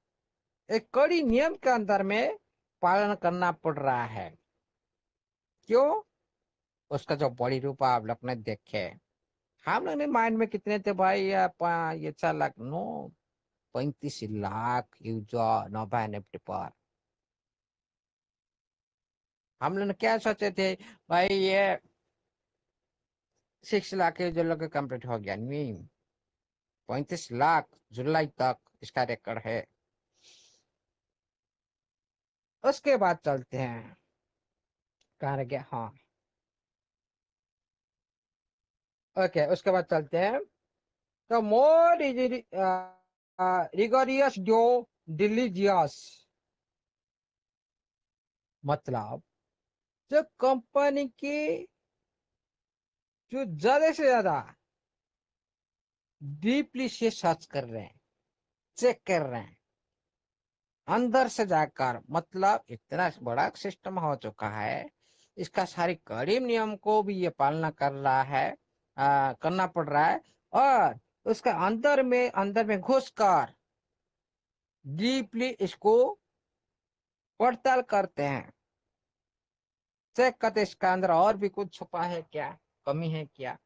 S1: एक कड़ी नियम के अंदर में पालन करना पड़ रहा है। क्यों? उसका जो बॉडी रूप आप लोग ने देखे, हम लोग ने माइंड में कितने थे भाई? ये 4 लाख, नो, 35 लाख यूजर नोवा एनएफटी पर। हम लोग ने क्या सोचे थे भाई? ये 6 लाख यूजर लोग कंप्लीट हो गया, नहीं, 35 लाख जुलाई तक इसका रिकॉर्ड है। उसके बाद चलते हैं, कहाँ रह गया? हाँ, ओके, उसके बाद चलते हैं। तो मोर रिगोरियस ड्यू डिलीजियस, मतलब जो कंपनी की जो ज्यादा से ज्यादा डीपली से सर्च कर रहे हैं, चेक कर रहे हैं अंदर से जाकर, मतलब इतना बड़ा सिस्टम हो चुका है, इसका सारी कड़ी नियम को भी ये पालना कर रहा है, करना पड़ रहा है। और उसका अंदर में घुसकर डीपली इसको पड़ताल करते हैं, चेक करते हैं इसका अंदर और भी कुछ छुपा है क्या, कमी है क्या,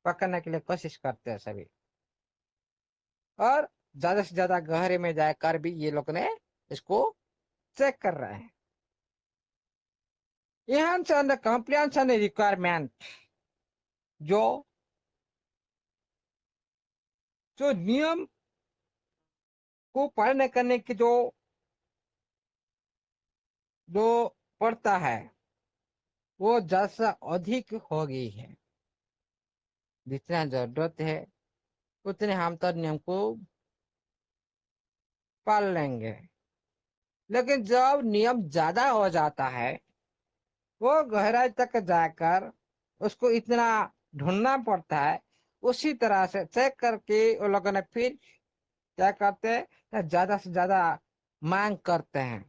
S1: पकड़ने के लिए कोशिश करते हैं सभी। और ज्यादा से ज्यादा गहरे में जाकर भी ये लोग ने इसको चेक कर रहे हैं। enhance and compliance and requirement, जो जो नियम को पालन करने की जो जो पड़ता है, वो ज्यादा से अधिक हो गई है। जितना जरूरत है उतने हम तो नियम को पाल लेंगे, लेकिन जब नियम ज्यादा हो जाता है, वो गहराई तक जाकर उसको इतना ढूंढना पड़ता है। उसी तरह से चेक करके वो लोगों ने फिर क्या करते हैं, ज्यादा से ज्यादा मांग करते हैं,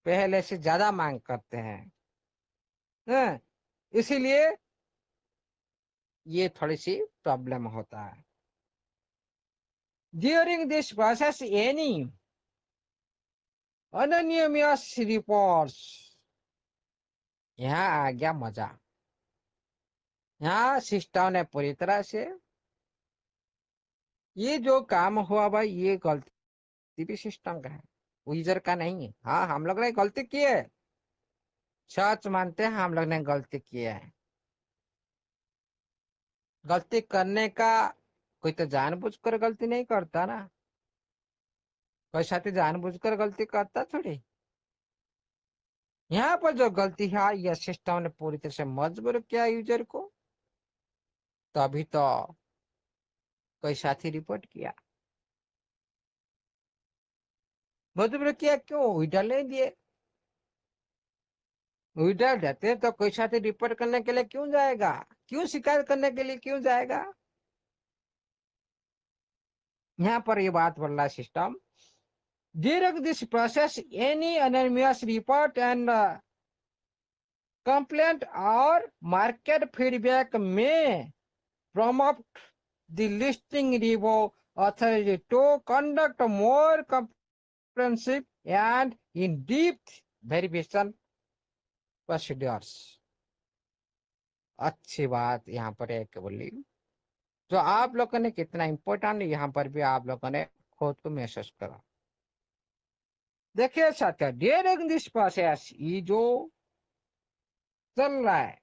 S1: पहले से ज्यादा मांग करते हैं। हैं? इसीलिए ये थोड़ी सी प्रॉब्लम होता है। During this process any anonymous reports, यहाँ आ गया मजा। यहाँ सिस्टम ने पूरी तरह से ये जो काम हुआ भाई, ये गलती भी सिस्टम का है। यूजर का नहीं है। हाँ, हम लोग ने गलती की है, सच मानते हैं हम लोग ने गलती की है। गलती करने का कोई तो जानबूझकर गलती नहीं करता ना, कोई साथी जानबूझकर गलती करता थोड़ी। यहाँ पर जो गलती है, यह सिस्टम ने पूरी तरह से मजबूर किया यूजर को, तभी तो कोई साथी रिपोर्ट किया। मजबूर किया क्यों? विड्रॉल नहीं दिए। विड्रॉल देते तो कोई साथी रिपोर्ट करने के लिए क्यों जाएगा? क्यों शिकायत करने के लिए क्यों जाएगा? यहाँ पर ये बात बोल रहा है system, during this process any anonymous report and complaint or market feedback may prompt the listing review authority to conduct more comprehensive and in-depth verification procedures। अच्छी बात यहाँ पर एक बोली, जो आप लोगों ने कितना इंपॉर्टेंट यहाँ पर भी आप लोगों ने खुद को महसूस करा। देखिए साथियों, ड्यूरिंग दिस प्रोसेस, ये जो चल रहा है,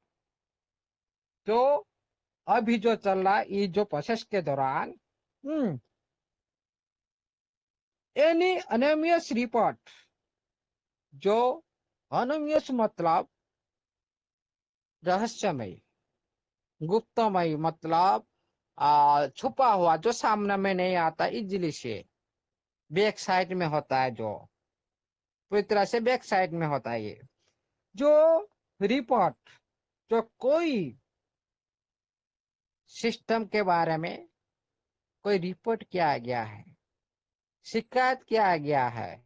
S1: जो अभी जो चल रहा है, ये जो प्रोसेस के दौरान एनी अनोमियस रिपोर्ट, जो अनोमियस मतलब रहस्यमय, गुप्तमय मतलब छुपा हुआ, जो सामने में नहीं आता इजिली से, बैक साइड में होता है, जो पूरी तरह से बैक साइड में होता है, ये जो रिपोर्ट, जो कोई सिस्टम के बारे में कोई रिपोर्ट किया गया है, शिकायत किया गया है,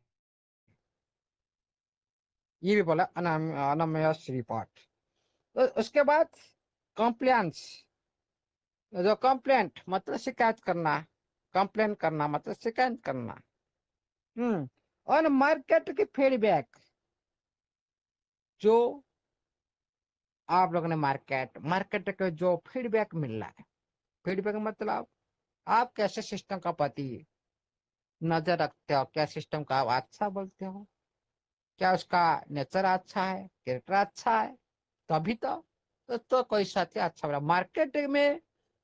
S1: ये भी बोला अनोमियस रिपोर्ट। तो उसके बाद कंप्लेंट्स, जो कंप्लेंट मतलब शिकायत करना, कंप्लेन करना मतलब शिकायत करना। और मार्केट की फीडबैक, जो आप लोगों ने मार्केट मार्केट के जो फीडबैक मिल रहा है, फीडबैक मतलब आप कैसे सिस्टम का प्रति नजर रखते हो, क्या सिस्टम का आप अच्छा बोलते हो, क्या उसका नेचर अच्छा है, कैरेक्टर अच्छा है, तभी तो कोई साथी अच्छा बोला मार्केट में।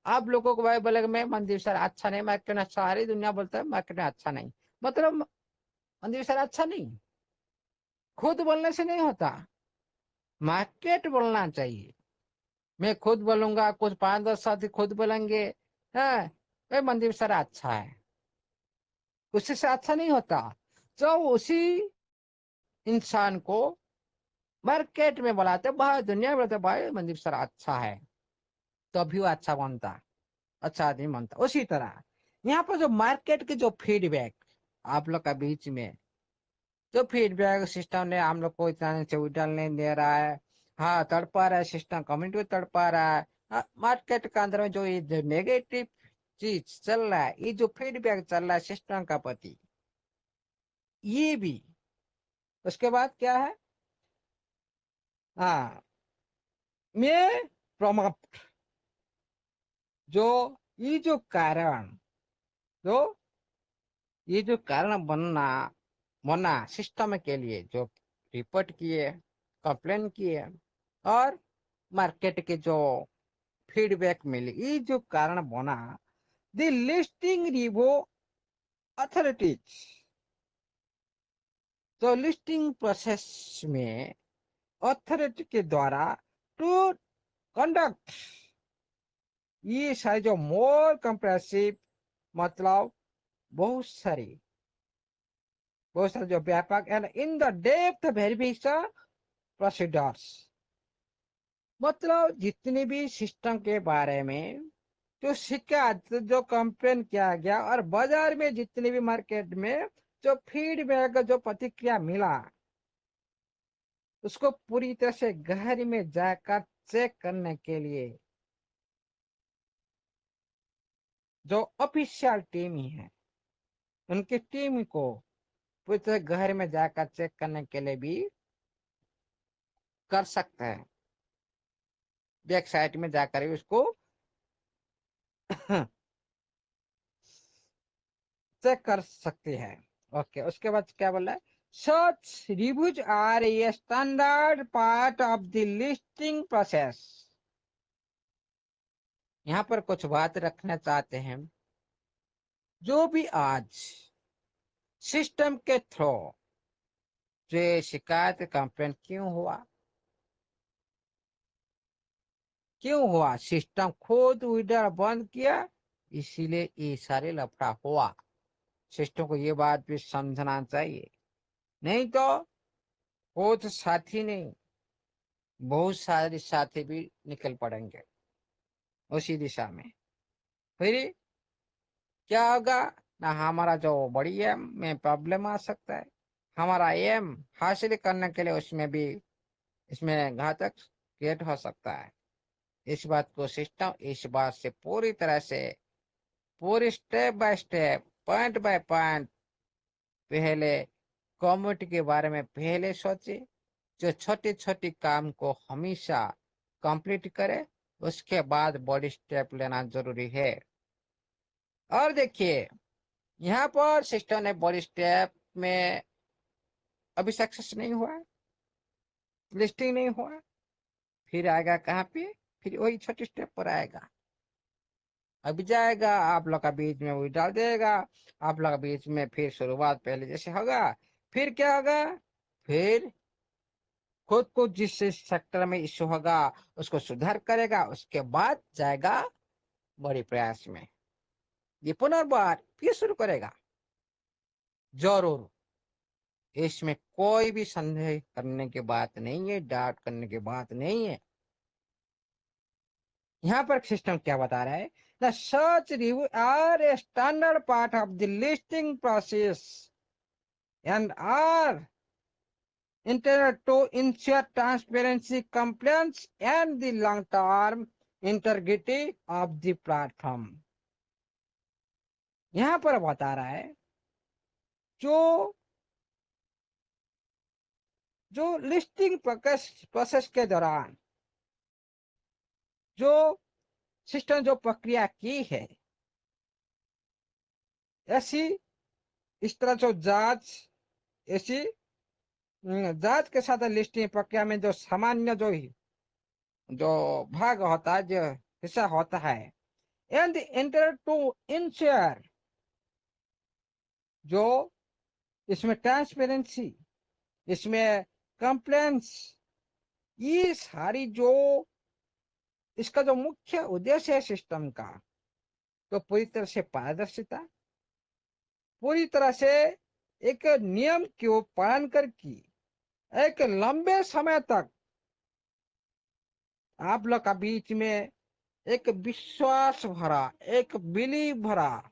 S1: आप लोगों को भाई बोले मैं मंदिर सर अच्छा नहीं, मार्केट में अच्छा, सारी दुनिया बोलता है मार्केट में अच्छा नहीं, मतलब मंदिर सर अच्छा नहीं। खुद बोलने से नहीं होता, मार्केट बोलना चाहिए। मैं खुद बोलूंगा, कुछ 5-10 साथी खुद बोलेंगे, है भाई मंदिर सर अच्छा है, उससे से अच्छा नहीं होता। तो उसी इंसान को मार्केट में बुलाते, भाई दुनिया में बोलते भाई मंदिर सर अच्छा है, तभी वो अच्छा बनता, अच्छा आदमी बनता। उसी तरह यहाँ पर जो मार्केट के जो फीडबैक आप लोग का बीच में, जो फीडबैक सिस्टम ने हम लोग को इतना से उड़ाल नहीं दे रहा है, हाँ तड़पा रहा है सिस्टम, कम्युनिटी को तड़पा रहा है, मार्केट के अंदर में जो ये जो नेगेटिव चीज चल रहा है, ये जो फीडबैक चल रहा है सिस्टम का प्रति, ये भी। उसके बाद क्या है, हाँ मैं प्रमोट, जो ये जो कारण, जो ये जो कारण बना सिस्टम के लिए, जो रिपोर्ट किए, कंप्लेन किए, और मार्केट के जो फीडबैक मिली, ये जो कारण बना, द लिस्टिंग रिव्यू अथॉरिटीज, तो लिस्टिंग प्रोसेस में अथॉरिटी के द्वारा टू कंडक्ट, ये सारे जो मोर कंप्रेसिव मतलब बहुत सारे जो व्यापक and in the depth verification procedures, मतलब जितने भी सिस्टम के बारे में जो शिकायत, जो कंप्लेन किया गया, और बाजार में जितने भी मार्केट में जो फीडबैक, जो प्रतिक्रिया मिला, उसको पूरी तरह से गहरी में जाकर चेक करने के लिए जो ऑफिशियल टीम ही है, उनकी टीम को पूरी तरह गहरी में जाकर चेक करने के लिए भी कर सकते हैं, वेबसाइट में जाकर भी उसको चेक कर सकते हैं। ओके, उसके बाद क्या बोल रहा है? Such reviews are a standard part of the listing process. यहां पर कुछ बात रखना चाहते हैं। जो भी आज सिस्टम के थ्रू जो ये शिकायत कंप्लेन क्यों हुआ, क्यों हुआ? सिस्टम खुद विड्रॉल बंद किया, इसीलिए ये सारे लफड़ा हुआ। सिस्टम को ये बात भी समझना चाहिए, नहीं तो खुद साथी नहीं, बहुत सारे साथी भी निकल पड़ेंगे उसी दिशा में। फिर क्या होगा ना, हमारा जो बड़ी एम में प्रॉब्लम आ सकता है, हमारा एम हासिल करने के लिए उसमें भी, इसमें घातक क्रिएट हो सकता है। इस बात को सिस्टम इस बात से पूरी तरह से, पूरी step by step, point by point पहले कम्युनिटी के बारे में पहले सोचे, जो छोटी छोटी काम को हमेशा कंप्लीट करे, उसके बाद बड़ी स्टेप लेना जरूरी है। और देखिए, यहाँ पर सिस्टम ने बड़ी स्टेप में अभी सक्सेस नहीं हुआ, लिस्टिंग नहीं हुआ, फिर आएगा कहाँ पे? फिर वही छोटी स्टेप पर आएगा। अभी जाएगा, आप लोग का बीच में वही डाल देगा, आप लोग का बीच में फिर शुरुआत पहले जैसे होगा। फिर क्या होगा? फिर खुद को जिस सेक्टर में इश्यू होगा उसको सुधार करेगा, उसके बाद जाएगा बड़ी प्रयास में, ये पुनर्बार फिर शुरू करेगा जरूर। इसमें कोई भी संदेह करने की बात नहीं है, डाउट करने की बात नहीं है। यहाँ पर सिस्टम क्या बता रहा है? The search review are a standard part of the listing process and are intended to ensure transparency, compliance, and the long-term integrity of the platform। यहां पर बता रहा है, जो जो लिस्टिंग प्रोसेस के दौरान जो सिस्टम जो प्रक्रिया की है, ऐसी इस तरह जो जांच, ऐसी जांच के साथ लिस्टिंग प्रक्रिया में जो सामान्य जो भाग होता है, जो हिस्सा होता है, एंड इंटर टू इंश्योर, जो इसमें ट्रांसपेरेंसी, इसमें कंप्लेंट्स, ये सारी जो इसका जो मुख्य उद्देश्य है सिस्टम का, तो पूरी तरह से पारदर्शिता, पूरी तरह से एक नियम को पालन करके एक लंबे समय तक आप लोग का बीच में एक विश्वास भरा, एक बिलीव भरा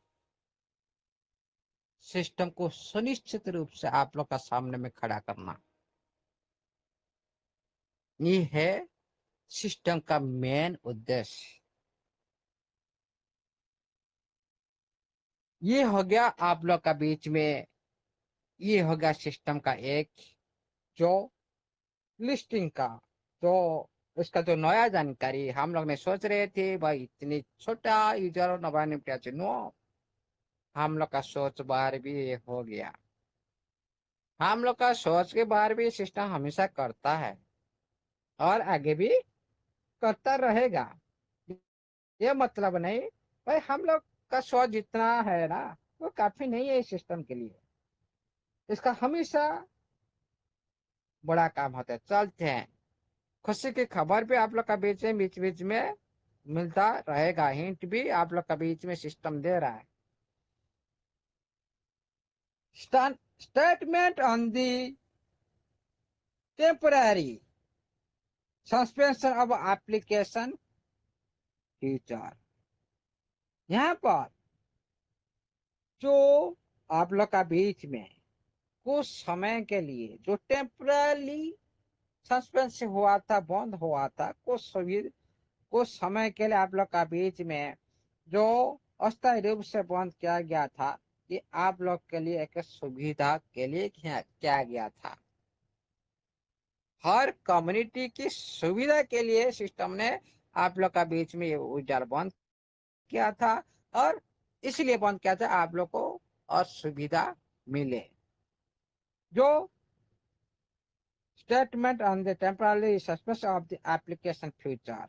S1: सिस्टम को सुनिश्चित रूप से आप लोग का सामने में खड़ा करना, ये है सिस्टम का मेन उद्देश्य। ये हो गया आप लोग का बीच में, ये हो गया सिस्टम का एक जो लिस्टिंग का, जो इसका जो नया जानकारी हम लोग ने सोच रहे थे भाई इतनी छोटा यूजर नवा निपटा नो, हम लोग का सोच बाहर भी हो गया। हम लोग का सोच के बाहर भी सिस्टम हमेशा करता है और आगे भी करता रहेगा। ये मतलब नहीं भाई हम लोग का सोच जितना है ना, वो काफी नहीं है इस सिस्टम के लिए। इसका हमेशा बड़ा काम होता है। चलते हैं, खुशी की खबर भी आप लोग का बीच बीच में मिलता रहेगा, हिंट भी आप लोग का बीच में सिस्टम दे रहा है। Statement on the temporary suspension of application feature. यहाँ पर जो आप लोग का बीच में कुछ समय के लिए जो टेम्पररी सस्पेंस हुआ था, बंद हुआ था, कुछ समय के लिए आप लोग का बीच में जो अस्थायी रूप से बंद किया गया था, ये आप लोग के लिए एक सुविधा के लिए किया गया था। हर कम्युनिटी की सुविधा के लिए सिस्टम ने आप लोग का बीच में ये उजाल बंद किया था, और इसलिए बंद किया था आप लोग को और सुविधा मिले। जो statement on the temporary suspension of the application future,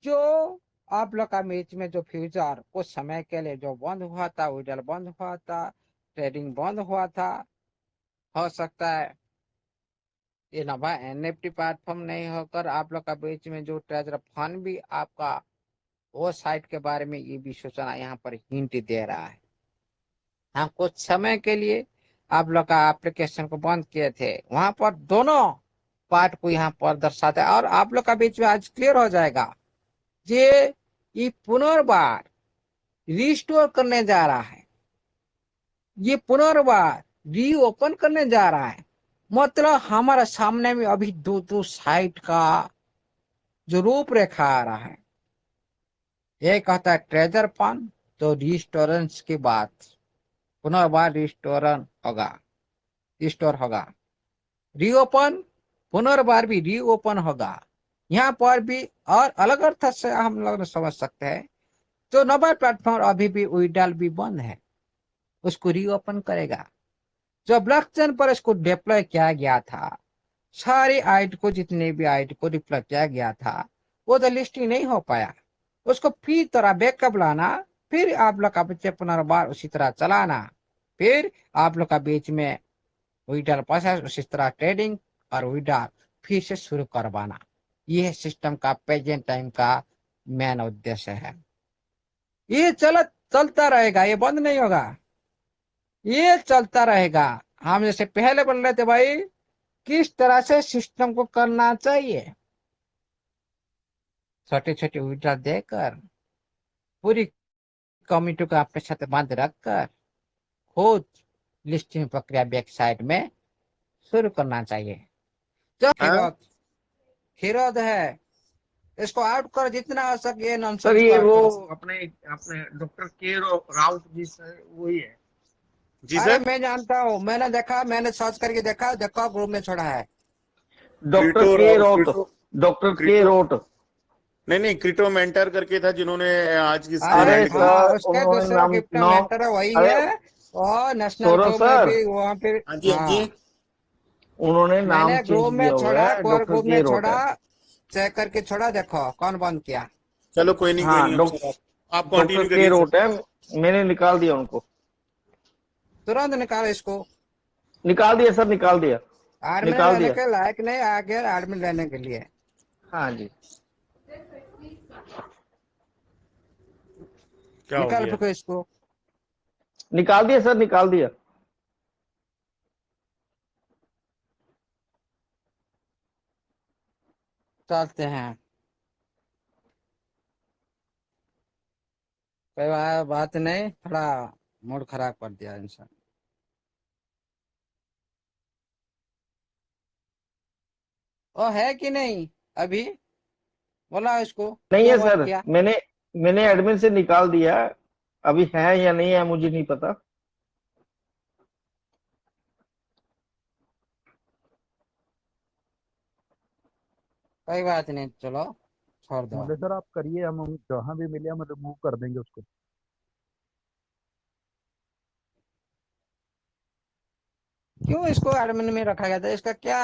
S1: जो आप लोग का बीच में जो फ्यूचर कुछ समय के लिए जो बंद हुआ था, विड्रॉल बंद हुआ था, ट्रेडिंग बंद हुआ था, हो सकता है ये नवा एनएफटी प्लेटफॉर्म नहीं होकर आप लोग का बीच में जो ट्रेजर फंड भी आपका वो साइट के बारे में ये भी सूचना यहाँ पर हिंट दे रहा है। हाँ, कुछ समय के लिए आप लोग का एप्लीकेशन को बंद किए थे, वहां पर दोनों पार्ट को यहाँ पर दर्शाता है और आप लोग का बीच में आज क्लियर हो जाएगा ये पुनर्बार रिस्टोर करने जा रहा है, ये पुनर्बार रीओपन करने जा रहा है। मतलब हमारे सामने में अभी दो साइट का जो रूपरेखा आ रहा है, ये कहता है ट्रेजर फंड तो रिस्टोरेंस की बात, पुनर्बार रिस्टोरन होगा, रिस्टोर होगा, रीओपन पुनर्बार भी रीओपन होगा। यहाँ पर भी और अलग अर्थ से हम लोग समझ सकते हैं, जो नया प्लेटफॉर्म अभी भी विड्रॉल भी बंद है उसको रीओपन करेगा। जो ब्लॉकचेन पर इसको डिप्लॉय किया गया था, सारी आइट को जितने भी आइट को डिप्लॉय किया गया था वो तो लिस्टिंग नहीं हो पाया, उसको फिर तरह बैकअप लाना, फिर आप लोग का बच्चे पुनर्बार उसी तरह चलाना, फिर आप लोग का बीच में विड्रॉल प्रोसेस उसी तरह ट्रेडिंग और विड्रॉल फिर से शुरू करवाना। यह सिस्टम का प्रेजेंट टाइम का मेन उद्देश्य है। ये चलता रहेगा, ये बंद नहीं होगा, ये चलता रहेगा। हम जैसे पहले बोल रहे थे भाई किस तरह से सिस्टम को करना चाहिए, छोटे छोटे विड्रॉल देकर पूरी कमिटी को अपने साथ बांध रखकर खुद लिस्टिंग प्रक्रिया बैक साइड में शुरू करना चाहिए। जो
S3: हाँ
S1: खिरोद है इसको आउट कर जितना हो सके,
S3: सर,
S1: नॉनसेंस को
S3: ये
S1: आउट
S3: वो
S1: करो।
S3: अपने अपने डॉक्टर के राउत जी सर वही है। जी
S1: अरे
S3: सर।
S1: मैं जानता हूँ, मैंने देखा, मैंने सर्च करके देखा, देखो ग्रुप में छोड़ा है।
S3: डॉक्टर
S2: क्रिटो
S3: के
S2: राउत,
S3: रोट,
S2: क्रिटो
S3: डॉक्टर के
S2: क्रिटो
S3: रोट।
S2: नहीं नहीं, क्रिटो मेंटर करके था जिन्होंने आज किसको
S1: अरे
S3: अरे
S2: लैंड किया।
S1: हाँ,
S3: सर,
S1: उसके
S3: उन्होंने
S1: दूसरा
S3: नाम
S1: गिफ्ट
S3: नाम
S1: मेंटर वही
S3: अरे
S1: है और नेशनल
S3: सौरभ
S1: ग्रुप में
S3: सर,
S1: भी वहां पे।
S2: हाँ जी, हाँ जी।
S1: हाँ,
S3: उन्होंने नाम
S1: मैंने
S3: चेंज
S1: ग्रुप में
S3: किया हुआ
S1: छोड़ा,
S3: है,
S1: कोर
S3: डॉक्टर
S1: ग्रुप में
S3: के रोट
S1: छोड़ा,
S3: है।
S1: चेक करके छोड़ा, देखो कौन बंद किया।
S2: चलो कोई नहीं, कोई
S3: हाँ,
S2: नहीं अफसर, आप
S3: डॉक्टर
S2: कंटिन्यू
S3: के
S2: करिए
S3: रोट
S2: सर।
S3: है। मैंने निकाल दिया उनको,
S1: तुरंत निकालो इसको।
S3: निकाल दिया सर, निकाल दिया,
S1: एडमिन
S3: निकाल
S1: लेने
S3: दिया।
S1: के लायक नहीं आ गया एडमिन लेने के लिए।
S3: हाँ जी,
S2: क्या हो
S1: निकाल
S2: गया?
S1: फेंको इसको।
S3: निकाल दिया सर, निकाल दिया।
S1: चलते हैं, कोई बात नहीं, थोड़ा मूड खराब कर दिया इंसान। ओ है कि नहीं अभी, बोला इसको
S3: नहीं
S1: क्यों
S3: है
S1: बंद
S3: सर,
S1: किया।
S3: मैंने एडमिन से निकाल दिया। अभी है या नहीं है मुझे नहीं पता।
S1: कोई बात नहीं, चलो छोड़ दो।
S4: मतलब सर आप करिए, हम जहाँ भी मिले हम रिमूव कर देंगे उसको।
S1: क्यों इसको एडमिन में रखा गया था, इसका क्या,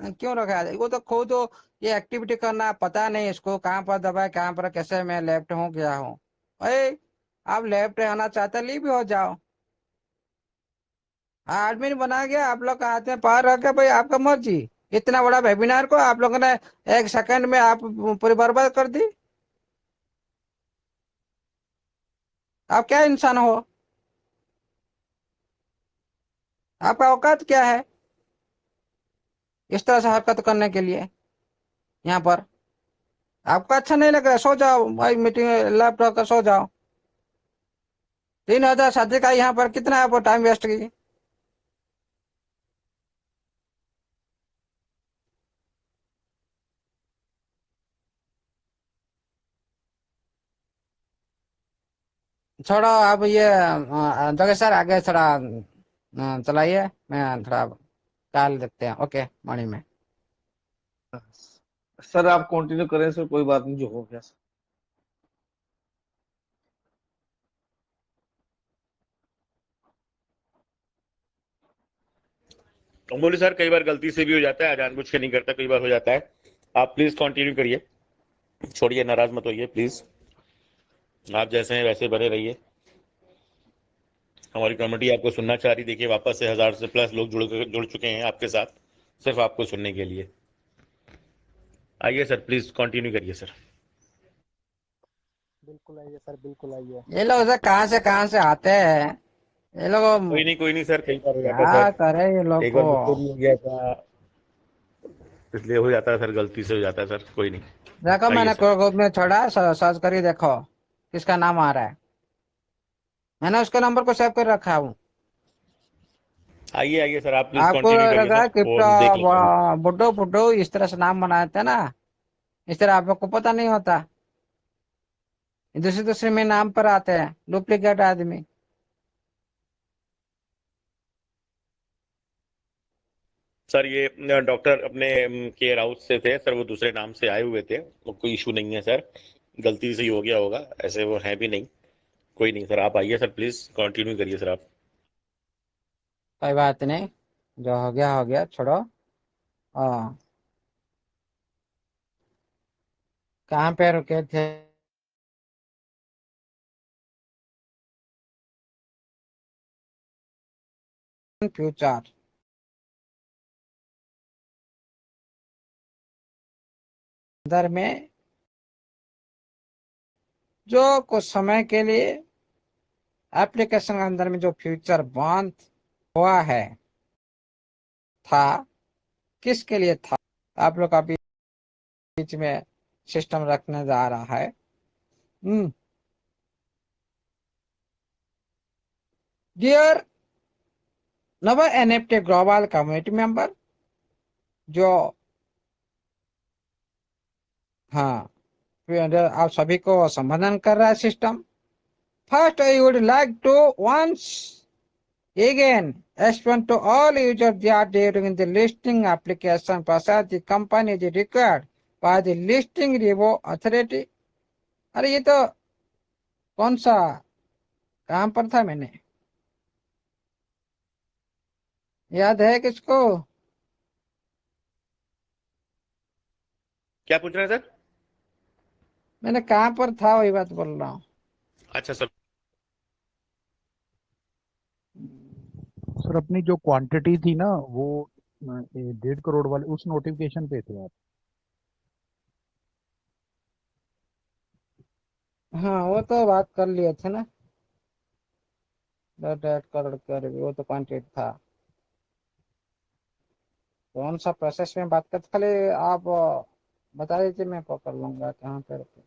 S1: क्यों रखा गया था? वो तो खुद तो ये एक्टिविटी करना पता नहीं इसको, कहाँ पर दबाए कहाँ पर कैसे मैं लेफ्ट हूँ क्या हूँ। भाई आप लेफ्ट आना चाहते लीव हो जाओ, एडमिन बना गया, आप लोग का हाथ में पावर रख गया, भाई आपका मर्जी। इतना बड़ा वेबिनार को आप लोगों ने एक सेकंड में आप पूरी बर्बाद कर दी। आप क्या इंसान हो, आपका औकात क्या है इस तरह से हरकत करने के लिए यहाँ पर। आपको अच्छा नहीं लग रहा सो जाओ भाई, मीटिंग लैपटॉप का सो जाओ। 3,000 साथी का यहाँ पर कितना आपको टाइम वेस्ट की। छोड़ो आप ये जगह सर आगे थोड़ा चलाइए, मैं थोड़ा कॉल देखते हैं, ओके मॉर्निंग में।
S3: सर आप कंटिन्यू करें सर, कोई बात नहीं, जो हो गया।
S2: बोले सर कई बार गलती से भी हो जाता है, जानबूझ के नहीं करता, कई बार हो जाता है। आप प्लीज कंटिन्यू करिए, छोड़िए, नाराज मत होइए प्लीज। आप जैसे हैं वैसे बने रहिए। हमारी कम्युनिटी आपको सुनना चाह रही, देखिए वापस से 1000 से प्लस लोग जुड़ चुके हैं आपके साथ, सिर्फ आपको सुनने के लिए। आइए सर, प्लीज कंटिन्यू करिए सर।
S4: बिल्कुल आइए सर, बिल्कुल आइए।
S1: ये लोग सर कहाँ से आते हैं ये लोग।
S2: कोई नहीं सर, कई बार हो जाता है
S1: क्या
S2: सर।
S1: करे ये लोग
S2: एक
S1: को।
S2: बार मुझसे भी हो गया था, इसलिए हो जाता है सर, गलती से हो जाता है सर, कोई नहीं।
S1: देखो
S2: आइए
S1: मैंने
S2: सर।
S1: ग्रुप में छोड़ा, सर्च करिए देखो किसका नाम आ रहा है। मैंने उसके नंबर को सेव कर रखा हूँ।
S2: आइए आइए सर, आप प्लीज
S1: आपको
S2: कंटिन्यू करिए
S1: लगा
S2: सर,
S1: क्रिप्टो
S2: और देख लेते हैं।
S1: बुड्डो बुड्डो इस तरह से नाम बनाते हैं ना, इस तरह आप लोग को पता नहीं होता। दूसरे दूसरे में नाम पर आते हैं डुप्लीकेट आदमी।
S2: सर ये डॉक्टर अपने केयर हाउस से थे सर, वो दूसरे नाम से आए हुए थे, तो कोई इशू नहीं है सर, गलती से ही हो गया होगा, ऐसे वो है भी नहीं। कोई नहीं सर, आप आइए सर, प्लीज कंटिन्यू करिए सर आप।
S1: कोई बात नहीं, जो हो गया छोड़ो। हाँ, कहाँ पे रुके थे। फ्यूचर अंदर में जो कुछ समय के लिए एप्लीकेशन के अंदर में जो फ्यूचर बंद हुआ है था, किसके लिए था, आप लोग अभी बीच में सिस्टम रखने जा रहा है। डियर नवा एनएफटी ग्लोबल कम्युनिटी मेंबर, जो हाँ आप सभी को संबोधन कर रहा है system. First I would like to once again explain to all users that during the listing application process the company is required by the listing review authority। अरे ये तो कौन सा काम पर था, मैंने याद है किसको।
S2: क्या पूछ रहे हैं सर?
S1: मैंने कहाँ पर था वही बात बोल रहा हूँ।
S2: अच्छा सर।
S4: सर अपनी जो क्वांटिटी थी ना वो 1.5 करोड़ वाले उस नोटिफिकेशन पे थे आप।
S1: हाँ वो तो बात कर लिए थे ना, 1.5 करोड़ कर वो तो क्वांटिटी था। कौन सा प्रोसेस में बात करते, खाली आप बता दीजिए, मैं पकड़ लूंगा कहाँ पे रुके।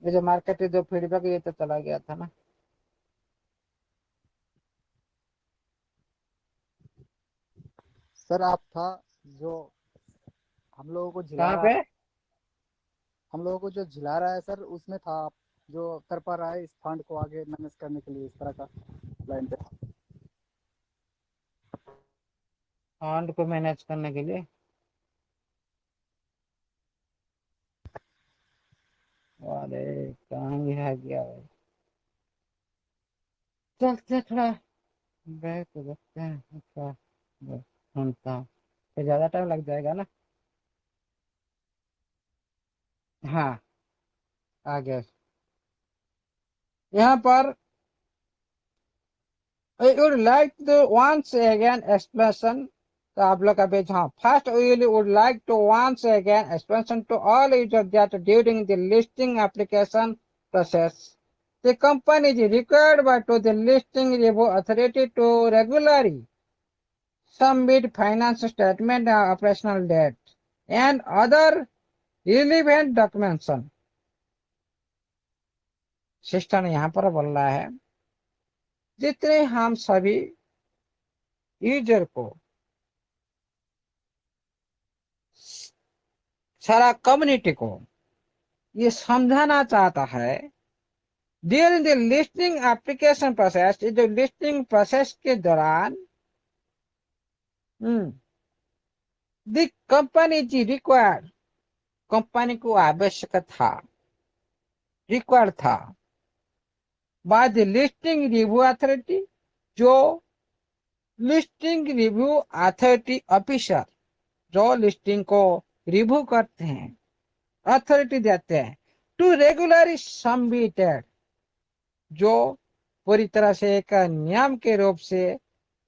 S1: ये जो मार्केट जो फीडबैक ये तो चला गया था ना।
S4: सर आप था जो हम लोगों को झिला
S1: कहाँ
S4: रहा
S1: पे।
S4: हम लोगों को जो झिला रहा है सर, उसमें था आप जो कर पा रहा है इस फंड को आगे मैनेज करने के लिए इस तरह का लाइन पे।
S1: फंड को मैनेज करने के लिए, अरे कहाँ गया गया भाई। चलते थोड़ा बैक हो सकते हैं, अच्छा सुनता हूँ, तो ज्यादा टाइम लग जाएगा ना। हाँ आगे यहाँ पर I would like to once again explanation, तो आप लोग का पेज, हाँ first we would like to once again explanation to all users that during the listing application process the company is required by to the listing review authority to regularly submit finance statement, operational debt and other relevant documentation। System यहाँ पर बोल रहा है जितने हम सभी user को, सारा कम्युनिटी को ये समझाना चाहता है, during the listing application process, जो लिस्टिंग प्रोसेस के दौरान द कंपनी जी रिक्वायर्ड, कंपनी को आवश्यक था, रिक्वायर्ड था, by the listing review authority, जो लिस्टिंग रिव्यू अथॉरिटी ऑफिसर जो लिस्टिंग को रिव्यू करते हैं, अथॉरिटी देते हैं, टू रेगुलरली सबमिटेड, जो पूरी तरह से एक नियम के रूप से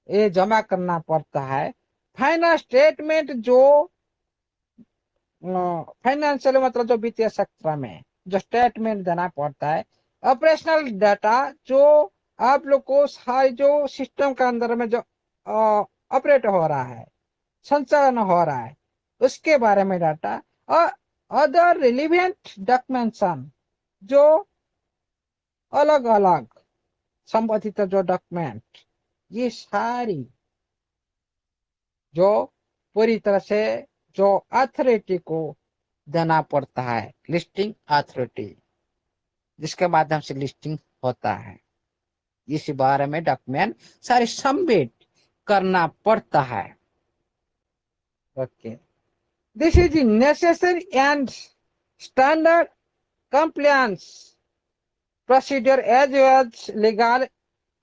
S1: ये जमा करना पड़ता है। फाइनल स्टेटमेंट जो फाइनेंशियल मतलब जो वित्तीय क्षेत्र में जो स्टेटमेंट देना पड़ता है। ऑपरेशनल डाटा जो आप लोग को सारी जो सिस्टम के अंदर में जो ऑपरेट हो रहा है, संचालन हो रहा है, उसके बारे में डाटा। और अदर रिलीवेंट डॉक्यूमेंटेशन जो अलग अलग संबंधित जो डॉक्यूमेंट, ये सारी जो पूरी तरह से जो अथॉरिटी को देना पड़ता है, लिस्टिंग अथॉरिटी, जिसके माध्यम से लिस्टिंग होता है, इस बारे में डॉक्यूमेंट सारे सबमिट करना पड़ता है। Okay, this is necessary and standard compliance procedure as well as legal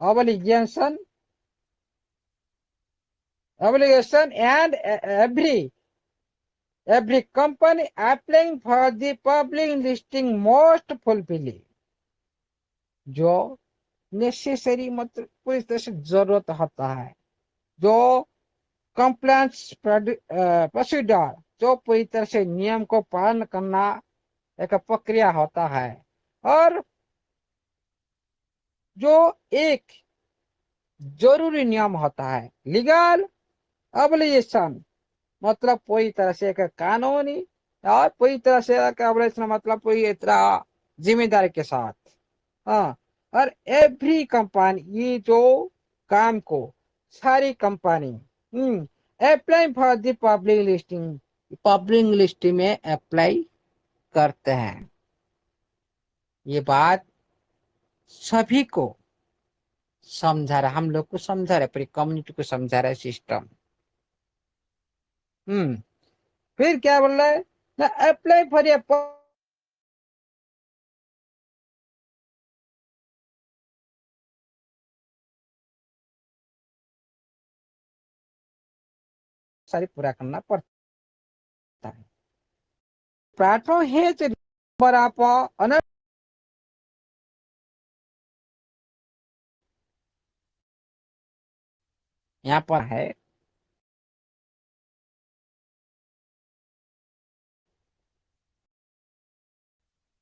S1: obligation and every company applying for the public listing must fulfill it। जो नेसेसरी मतलब पूरी तरह से जरूरत होता है, जो कंप्लायंस प्रोसीजर जो पूरी तरह से नियम को पालन करना एक प्रक्रिया होता है, और जो एक जरूरी नियम होता है। लीगल ऑब्लिगेशन मतलब पूरी तरह से एक कानूनी, और पूरी तरह से एक ऑब्लिगेशन मतलब पूरी तरह जिम्मेदारी के साथ। हाँ, और एवरी कंपनी, ये जो काम को सारी company apply for the public listing, public listing में अप्लाई करते हैं। ये बात सभी को समझा रहा, हम लोग को समझा रहा, पूरी कम्युनिटी को समझा रहा है सिस्टम। फिर क्या बोल रहा है ना, अप्लाई फॉर ए सारी पूरा करना पड़ता है। प्लेटफॉर्म है पर आप यहाँ पर है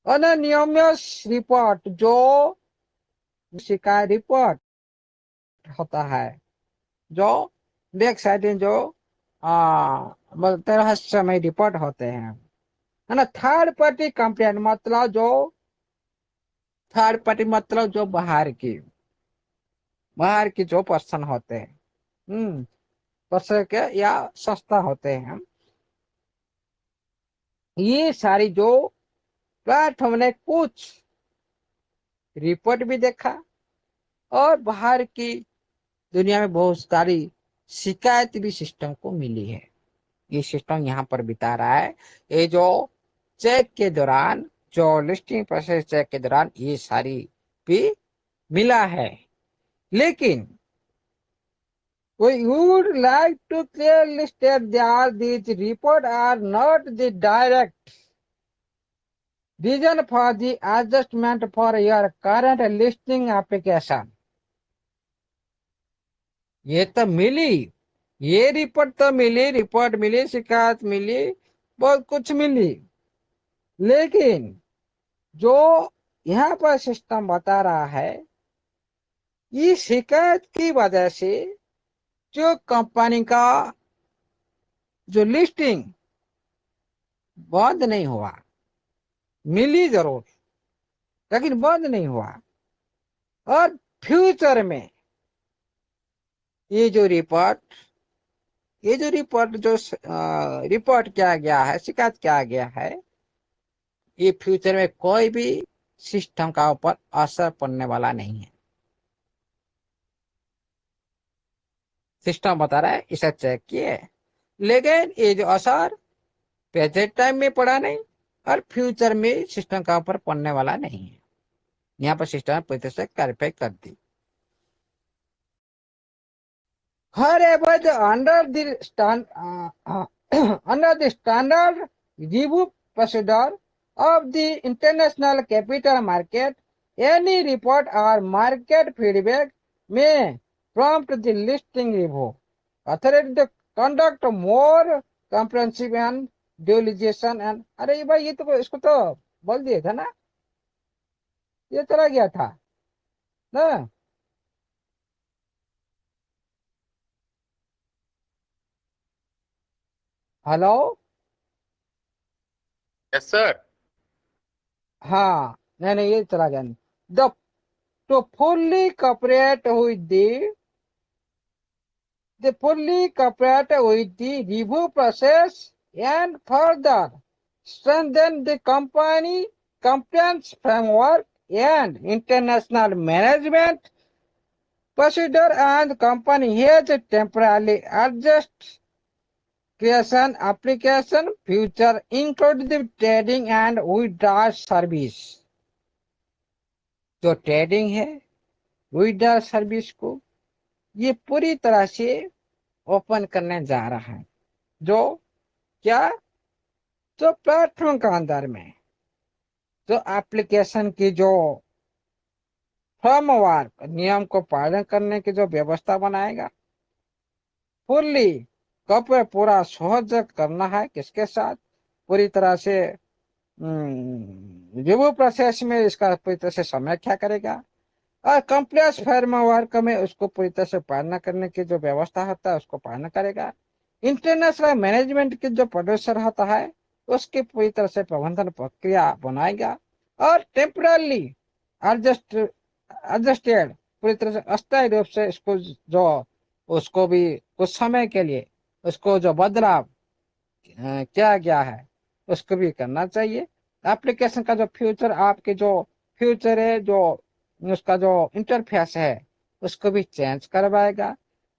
S1: अननियमित रिपोर्ट, जो शिकायत रिपोर्ट होता है, जो बैक साइड जो रहस्यमय रिपोर्ट होते हैं, है ना। थर्ड पार्टी कंप्लेंट मतलब जो थर्ड पार्टी मतलब जो बाहर की जो पर्सन होते हैं, पर्सन के या संस्था होते हैं, ये सारी जो प्लेटफॉर्म ने कुछ रिपोर्ट भी देखा, और बाहर की दुनिया में बहुत सारी शिकायत भी सिस्टम को मिली है। ये सिस्टम यहाँ पर बिता रहा है। ये जो चेक के दौरान, जो लिस्टिंग प्रोसेस चेक के दौरान ये सारी भी मिला है। लेकिन we would like to clearly state that these reports are not the direct reason for the adjustment for your current listing application। ये तो मिली, ये रिपोर्ट मिली, शिकायत मिली, बहुत कुछ मिली, लेकिन जो यहाँ पर सिस्टम बता रहा है, ये शिकायत की वजह से जो कंपनी का जो लिस्टिंग बंद नहीं हुआ, मिली जरूर लेकिन बंद नहीं हुआ, और फ्यूचर में ये जो रिपोर्ट जो रिपोर्ट किया गया है, शिकायत किया गया है, ये फ्यूचर में कोई भी सिस्टम का ऊपर असर पड़ने वाला नहीं है। सिस्टम बता रहा है इसे चेक किए, लेकिन ये जो असर प्रेजेंट टाइम में पड़ा नहीं, और फ्यूचर में सिस्टम का ऊपर पड़ने वाला नहीं है। यहाँ पर सिस्टम पूरी तरह से क्लैरिफाई कर दी। However, under the standard review procedure of the international capital market, any report or market feedback may prompt the listing review authority to conduct more comprehensive and due diligence and अरे भाई ये तो इसको तो बोल दिया था ना, ये चला गया था ना। हेलो।
S2: Yes sir.
S1: हाँ, नहीं नहीं ये चला गया। The to fully cooperate with the review process and further strengthen the company compliance framework and international management procedure, and company has temporarily adjust creation application future include the trading and withdrawal service। जो trading है, withdrawal service को ये पूरी तरह से open करने जा रहा है। जो क्या, जो प्लेटफॉर्म के अंदर में जो एप्लीकेशन की जो फ्रेमवर्क नियम को पालन करने की जो व्यवस्था बनाएगा, फुल्ली कब पूरा सहयोग करना है किसके साथ, पूरी तरह से रिव्यू प्रोसेस में इसका पूरी तरह से समीक्षा करेगा और कंप्लेक्स फ्रेमवर्क में उसको पूरी तरह से पालना करने की जो व्यवस्था होता है उसको पालना करेगा। इंटरनेशनल मैनेजमेंट की जो प्रोड्यूसर होता है उसकी पूरी तरह से प्रबंधन प्रक्रिया बनाएगा और टेम्परली एडजस्टेड पूरी तरह से अस्थायी रूप से इसको जो उसको भी कुछ समय के लिए उसको जो बदलाव किया गया है उसको भी करना चाहिए। एप्लीकेशन का जो फ्यूचर आपके जो फ्यूचर है, जो उसका जो इंटरफेस है उसको भी चेंज करवाएगा।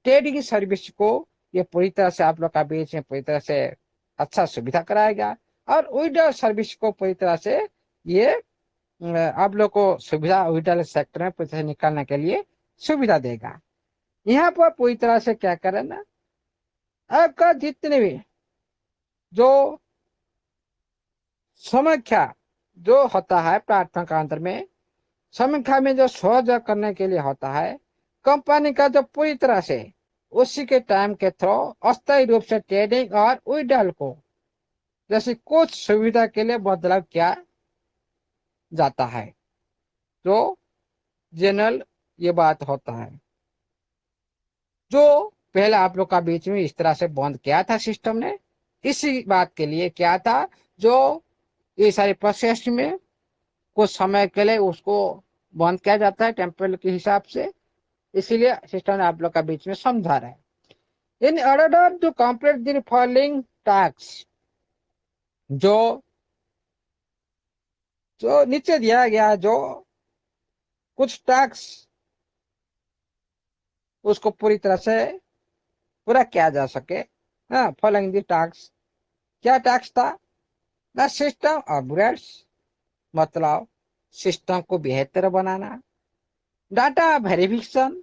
S1: ट्रेडिंग सर्विस को ये पूरी तरह से आप लोग का बीच में पूरी तरह से अच्छा सुविधा कराएगा और विड्रॉल सर्विस को पूरी तरह से ये आप लोग को सुविधा विड्रॉल सेक्टर में पूरी तरह से निकालने के लिए सुविधा देगा। यहाँ पर पूरी तरह से क्या करें ना, आपका जितने भी जो समीक्षा जो होता है प्लेटफॉर्म के अंदर में, समीक्षा में जो सहयोग करने के लिए होता है कंपनी का जो पूरी तरह से उसी के टाइम के थ्रू अस्थायी रूप से ट्रेडिंग और विड्रॉल को जैसे कुछ सुविधा के लिए बदलाव किया जाता है। तो जनरल ये बात होता है जो पहले आप लोग का बीच में इस तरह से बंद किया था सिस्टम ने, इसी बात के लिए क्या था जो ये सारे प्रोसेस में कुछ समय के लिए उसको बंद किया जाता है टेम्परल के हिसाब से, इसीलिए सिस्टम ने आप लोग का बीच में समझा रहा है। In order to complete the following task, जो जो नीचे दिया गया जो कुछ टास्क उसको पूरी तरह से पूरा किया जा सके। हाँ, फॉलोइंग द टास्क, क्या टास्क था ना, सिस्टम अपग्रेड्स मतलब सिस्टम को बेहतर बनाना, डाटा वेरिफिकेशन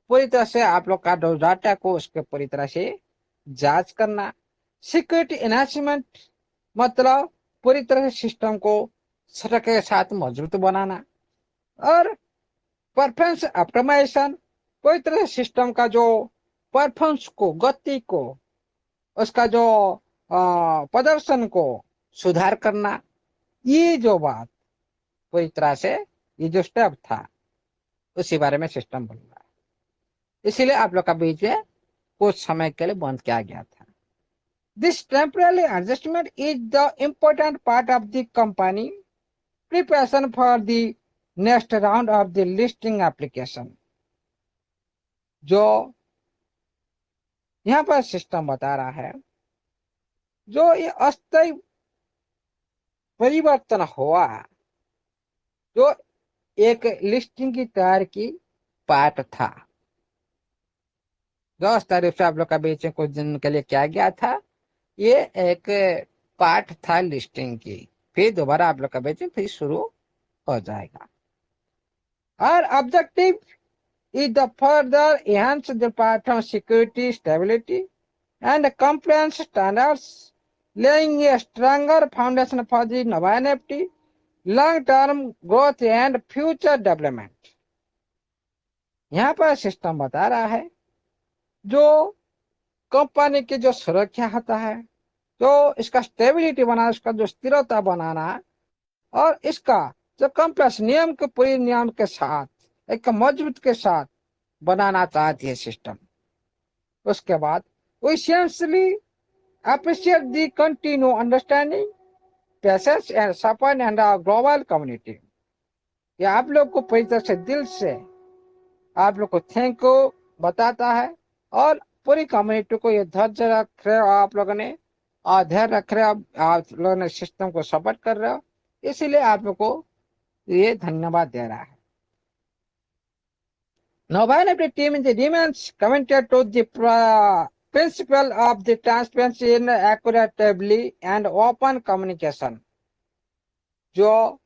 S1: पूरी तरह से आप लोग का डाटा को उसके पूरी तरह से जांच करना, सिक्योरिटी एनहांसमेंट मतलब पूरी तरह से सिस्टम को सतर्क के साथ मजबूत बनाना और परफॉर्मेंस ऑप्टिमाइजेशन पूरी तरह से सिस्टम का जो परफॉर्मेंस को, गति को, उसका जो प्रदर्शन को सुधार करना। ये जो बात पूरी तरह से ये जो स्टेप था उसी बारे में सिस्टम बन रहा है, इसीलिए आप लोग का बीच में कुछ समय के लिए बंद किया गया था। This temporary adjustment is the important part of the company preparation for the next round of the listing application. जो यहाँ पर सिस्टम बता रहा है जो ये अस्थायी परिवर्तन हुआ जो एक लिस्टिंग की तैयार की पार्ट था, जो अस्थायी रूप से आप लोग का बीच में कुछ दिन के लिए किया गया था, ये एक पार्ट था लिस्टिंग की, फिर दोबारा आप लोग का बीच में फिर शुरू हो जाएगा। और objective is the further enhance the platform security, stability, and compliance standards, laying a stronger foundation for the Nova NFT long-term growth and future development. यहाँ पर सिस्टम बता रहा है जो कंपनी की जो सुरक्षा होता है, जो इसका स्टेबिलिटी बनाना, उसका जो स्थिरता बनाना, और इसका जो कंप्लेक्स नियम के पूरे नियम के साथ एक मजबूत के साथ बनाना चाहती है सिस्टम। उसके बाद we essentially appreciate the continued understanding, patience and support and our global community। ये आप लोग को पूरी तरह से दिल से आप लोग को थैंक यू बताता है, और पूरी कम्युनिटी को ये धैर्य रख रहे हो आप लोगों ने, और धैर्य रख रहे हो आप लोगों ने, सिस्टम को सपोर्ट कर रहे हो, इसीलिए आप लोग को ये धन्यवाद दे रहा है। Nova NFT team remains committed to the principle of the transparency in accurately and open communication। जो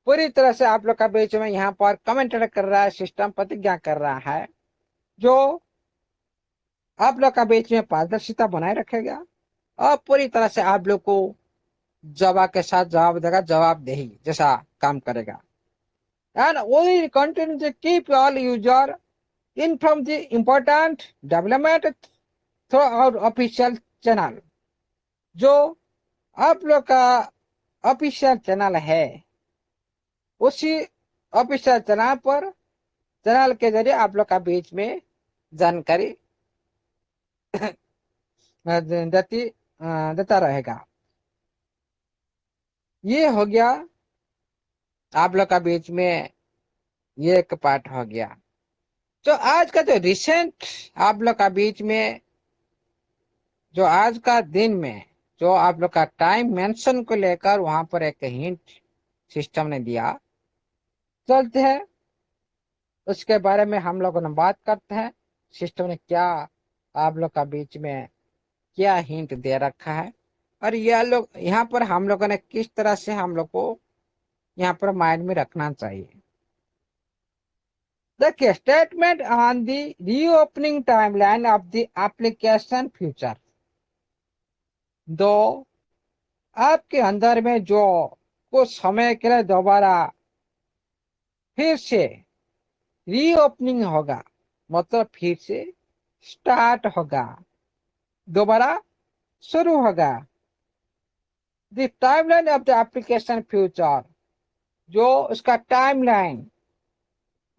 S1: पूरी तरह से आप लोग का बीच में यहाँ पर कमेंटेड कर रहा है, सिस्टम प्रतिज्ञा कर रहा है, जो आप लोग का बीच में पारदर्शिता बनाए रखेगा और पूरी तरह से आप लोग को जवाब के साथ जवाब देगा, जवाबदेही जैसा काम करेगा। And we continue to keep all user informed the important development through our official channel। जो आप लोग का ऑफिशियल चैनल है, उसी ऑफिशियल चैनल के जरिए आप लोग का बीच में जानकारी देता रहेगा। ये हो गया आप लोग का बीच में, ये एक पार्ट हो गया। जो आज का जो रिसेंट आप लोग का बीच में, जो आज का दिन में जो आप लोग का टाइम मेंशन को लेकर वहां पर एक हिंट सिस्टम ने दिया, चलते हैं उसके बारे में हम लोगों ने बात करते हैं। सिस्टम ने क्या आप लोग का बीच में क्या हिंट दे रखा है, और यह लोग यहाँ पर हम लोगों ने किस तरह से हम लोग को यहाँ पर माइंड में रखना चाहिए। देखिए, statement on the reopening timeline of the application future. दो आपके अंदर में जो कुछ समय के लिए दोबारा फिर से रीओपनिंग होगा, मतलब फिर से स्टार्ट होगा, दोबारा शुरू होगा। The timeline of the application future, जो उसका टाइमलाइन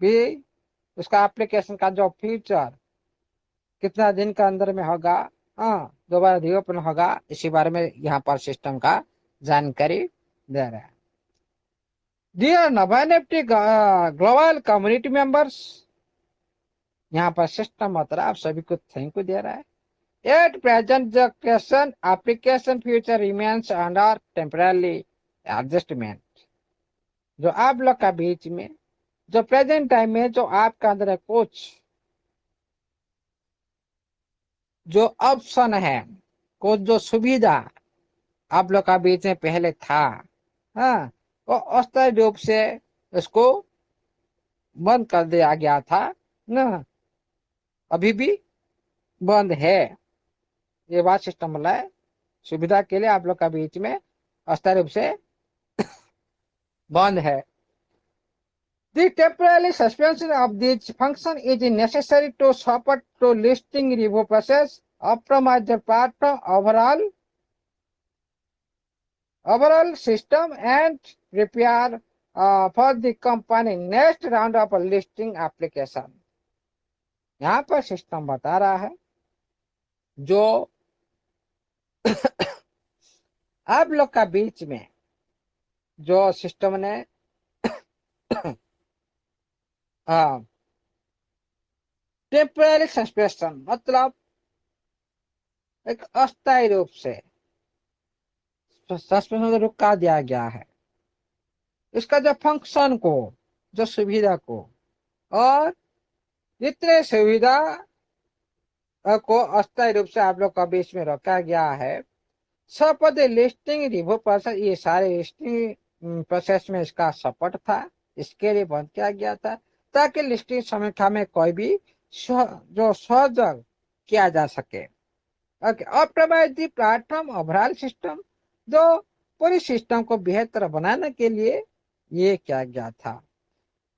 S1: भी, उसका एप्लीकेशन का जो फ्यूचर कितना दिन के अंदर में होगा, दोबारा रीओपन होगा, इसी बारे में यहाँ पर सिस्टम का जानकारी दे रहा है। डियर नवा एनएफटी ग्लोबल कम्युनिटी मेंबर्स, यहाँ पर सिस्टम मतलब आप सभी को थैंक यू दे रहा है। At present, the question application future remains under temporary adjustment। जो आप लोग का बीच में जो प्रेजेंट टाइम में जो आपका अंदर है कुछ जो ऑप्शन है, कुछ जो सुविधा आप लोग का बीच में पहले था, हाँ, वो अस्थायी रूप से उसको बंद कर दिया गया था ना, अभी भी बंद है। ये बात सिस्टम बोला है, सुविधा के लिए आप लोग का बीच में अस्थायी रूप से बंद है। The temporary suspension of this function is necessary to support to listing review process, optimize the platform overall system and prepare for the company next round of listing application। यहाँ पर सिस्टम बता रहा है जो आप लोग का बीच में जो सिस्टम ने टेम्पररी सस्पेंशन मतलब एक अस्थायी रूप से सस्पेंशन रुका दिया गया है। इसका जो फंक्शन को, जो सुविधा को और जितने सुविधा को अस्थायी रूप से आप लोग का बीच में रखा गया है, सपोर्ट लिस्टिंग रिव्यू प्रोसेस, ये सारे लिस्टिंग प्रोसेस में इसका सपोर्ट था, इसके लिए बंद किया गया था ताकि लिस्टिंग समीक्षा में कोई भी जो सहयोग किया जा सके। Okay, optimize the platform overall system, जो पूरी सिस्टम को बेहतर बनाने के लिए ये किया गया था।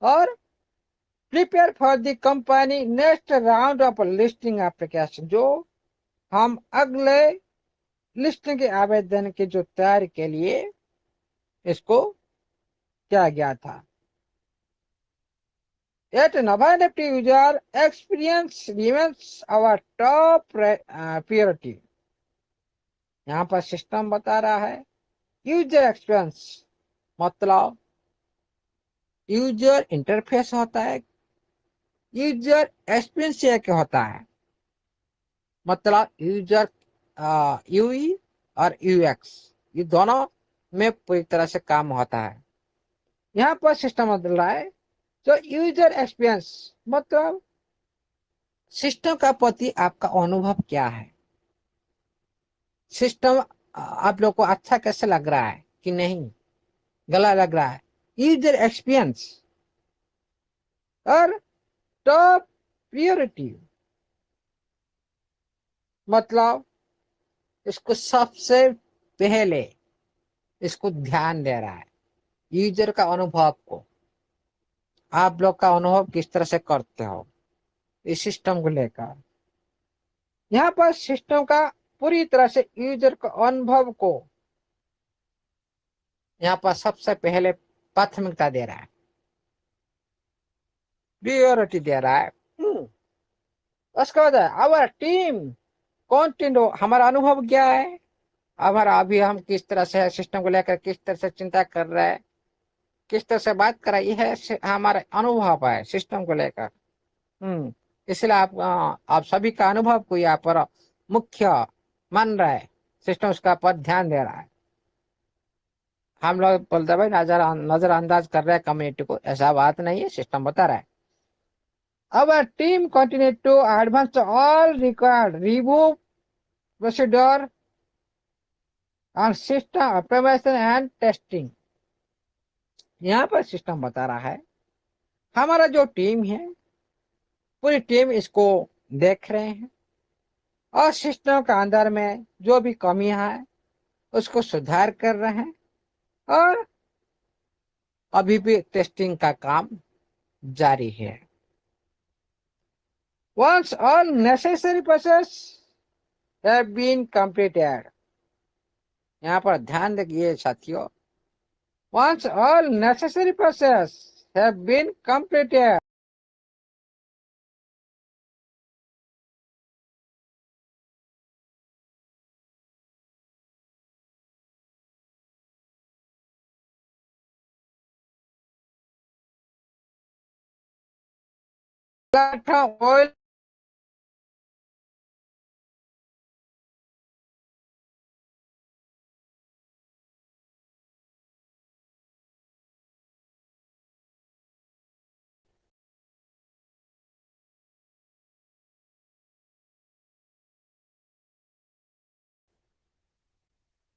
S1: और prepare for the company next round of listing application, जो हम अगले लिस्टिंग के आवेदन की जो तैयारी के लिए इसको किया गया था। Yet Navadept user experience remains our top priority। यहाँ पर सिस्टम बता रहा है यूजर एक्सपीरियंस मतलब यूजर इंटरफेस होता है, यूजर एक्सपीरियंस एक होता है, मतलब यूजर यूई और यूएक्स ये दोनों में पूरी तरह से काम होता है। यहाँ पर सिस्टम बदल रहा है जो यूजर एक्सपीरियंस मतलब सिस्टम का प्रति आपका अनुभव क्या है, सिस्टम आप लोग को अच्छा कैसे लग रहा है कि नहीं, गला लग रहा है, यूजर एक्सपीरियंस। और टॉप प्रियोरिटी मतलब इसको सबसे पहले इसको ध्यान दे रहा है, यूजर का अनुभव को, आप लोग का अनुभव किस तरह से करते हो इस सिस्टम को लेकर। यहाँ पर सिस्टम का पूरी तरह से यूजर का अनुभव को यहाँ पर सबसे पहले प्राथमिकता दे रहा है, प्रियोरिटी दे रहा है। उसके बाद आवर टीम कंटिन्यू, हमारा अनुभव क्या है, हमारा अभी हम किस तरह से सिस्टम को लेकर किस तरह से चिंता कर रहे हैं, किस तरह से बात कर रही है, हमारा अनुभव है सिस्टम को लेकर। इसलिए आप सभी का अनुभव को यहाँ पर मुख्य मान रहा है, सिस्टम उसका पर ध्यान दे रहा है। हम लोग बोलते भाई नजरअंदाज कर रहे हैं कम्युनिटी को, ऐसा बात नहीं है, सिस्टम बता रहा है। Our team continue to advance all required review procedure and system optimization and testing। यहाँ पर सिस्टम बता रहा है हमारा जो टीम है पूरी टीम इसको देख रहे हैं और सिस्टम के अंदर में जो भी कमियां है उसको सुधार कर रहे हैं और अभी भी टेस्टिंग का काम जारी है। Once all necessary process have been completed, यहाँ पर ध्यान देखिए साथियों, once all necessary process have been completed, platform oil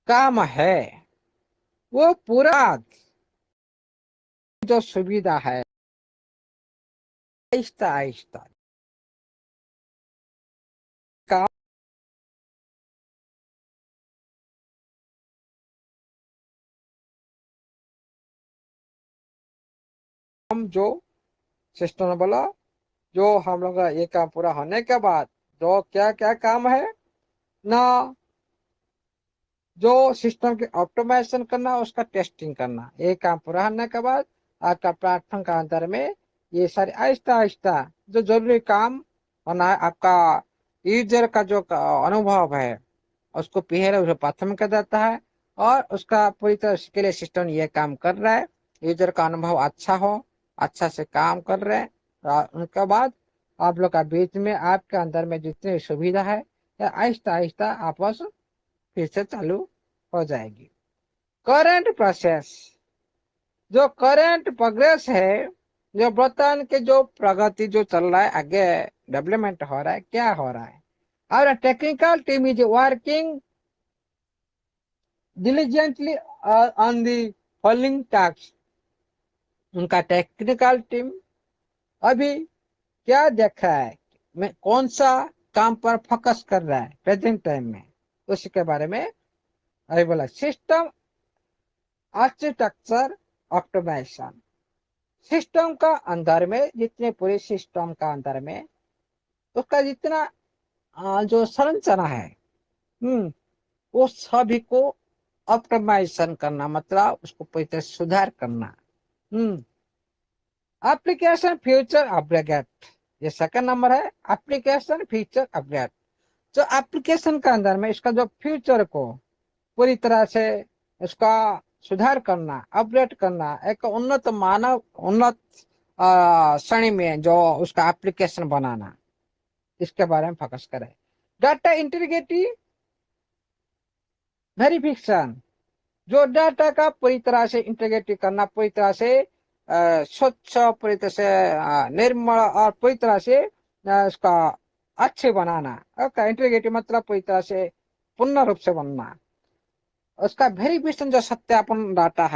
S1: काम है वो पूरा जो सुविधा है आहिस्ता आहिस्ता काम जो सिस्टम ने बोला जो हम लोग का ये काम पूरा होने के बाद जो क्या क्या काम है ना, जो सिस्टम की ऑप्टिमाइजेशन करना उसका टेस्टिंग करना, ये काम पूरा होने के बाद आपका प्लेटफॉर्म का अंदर में ये सारे आहिस्ता आहिस्ता जो जरूरी काम होना है, आपका यूजर का जो अनुभव है उसको पहले उसे प्राथमिकता देता है और उसका पूरी तरह के लिए सिस्टम ये काम कर रहा है, यूजर का अनुभव अच्छा हो, अच्छा से काम कर रहे हैं। उनके बाद आप लोग का बीच में आपके अंदर में जितनी सुविधा है आहिस्ता आहिस्ता आपस फिर से चालू हो जाएगी। करंट प्रोसेस, जो करंट प्रोग्रेस है, जो वर्तमान के जो प्रगति जो चल रहा है, आगे डेवलपमेंट हो रहा है, क्या हो रहा है। और technical team is working diligently on the following tasks। उनका टेक्निकल टीम अभी क्या देख रहा है, मैं कौन सा काम पर फोकस कर रहा है प्रेजेंट टाइम में, उसके बारे में अभी बोला। सिस्टम आर्किटेक्चर ऑप्टिमाइजेशन, सिस्टम का अंदर में जितने पूरे सिस्टम का अंदर में उसका जितना जो संरचना है, वो सभी को ऑप्टिमाइजेशन करना, मतलब उसको पूरी तरह सुधार करना। एप्लीकेशन फ्यूचर अपग्रेड, ये सेकंड नंबर है, एप्लीकेशन फीचर अपग्रेड। जो एप्लीकेशन का अंदर में इसका जो फ्यूचर को पूरी तरह से इसका सुधार करना, अपग्रेड करना, एक उन्नत मानव उन्नत श्रेणी में जो उसका एप्लीकेशन बनाना, इसके बारे में फोकस करें। डाटा इंटीग्रिटी वेरिफिकेशन, जो डाटा का पूरी तरह से इंटीग्रिटी करना, पूरी तरह से स्वच्छ, पूरी तरह से निर्मल और पूरी तरह से उसका अच्छे बनाना। ओके, इंटीग्रिटी मतलब पूरी तरह से पूर्ण रूप से बनना। उसका वेरिफिकेशन जो सत्यापन डाटा है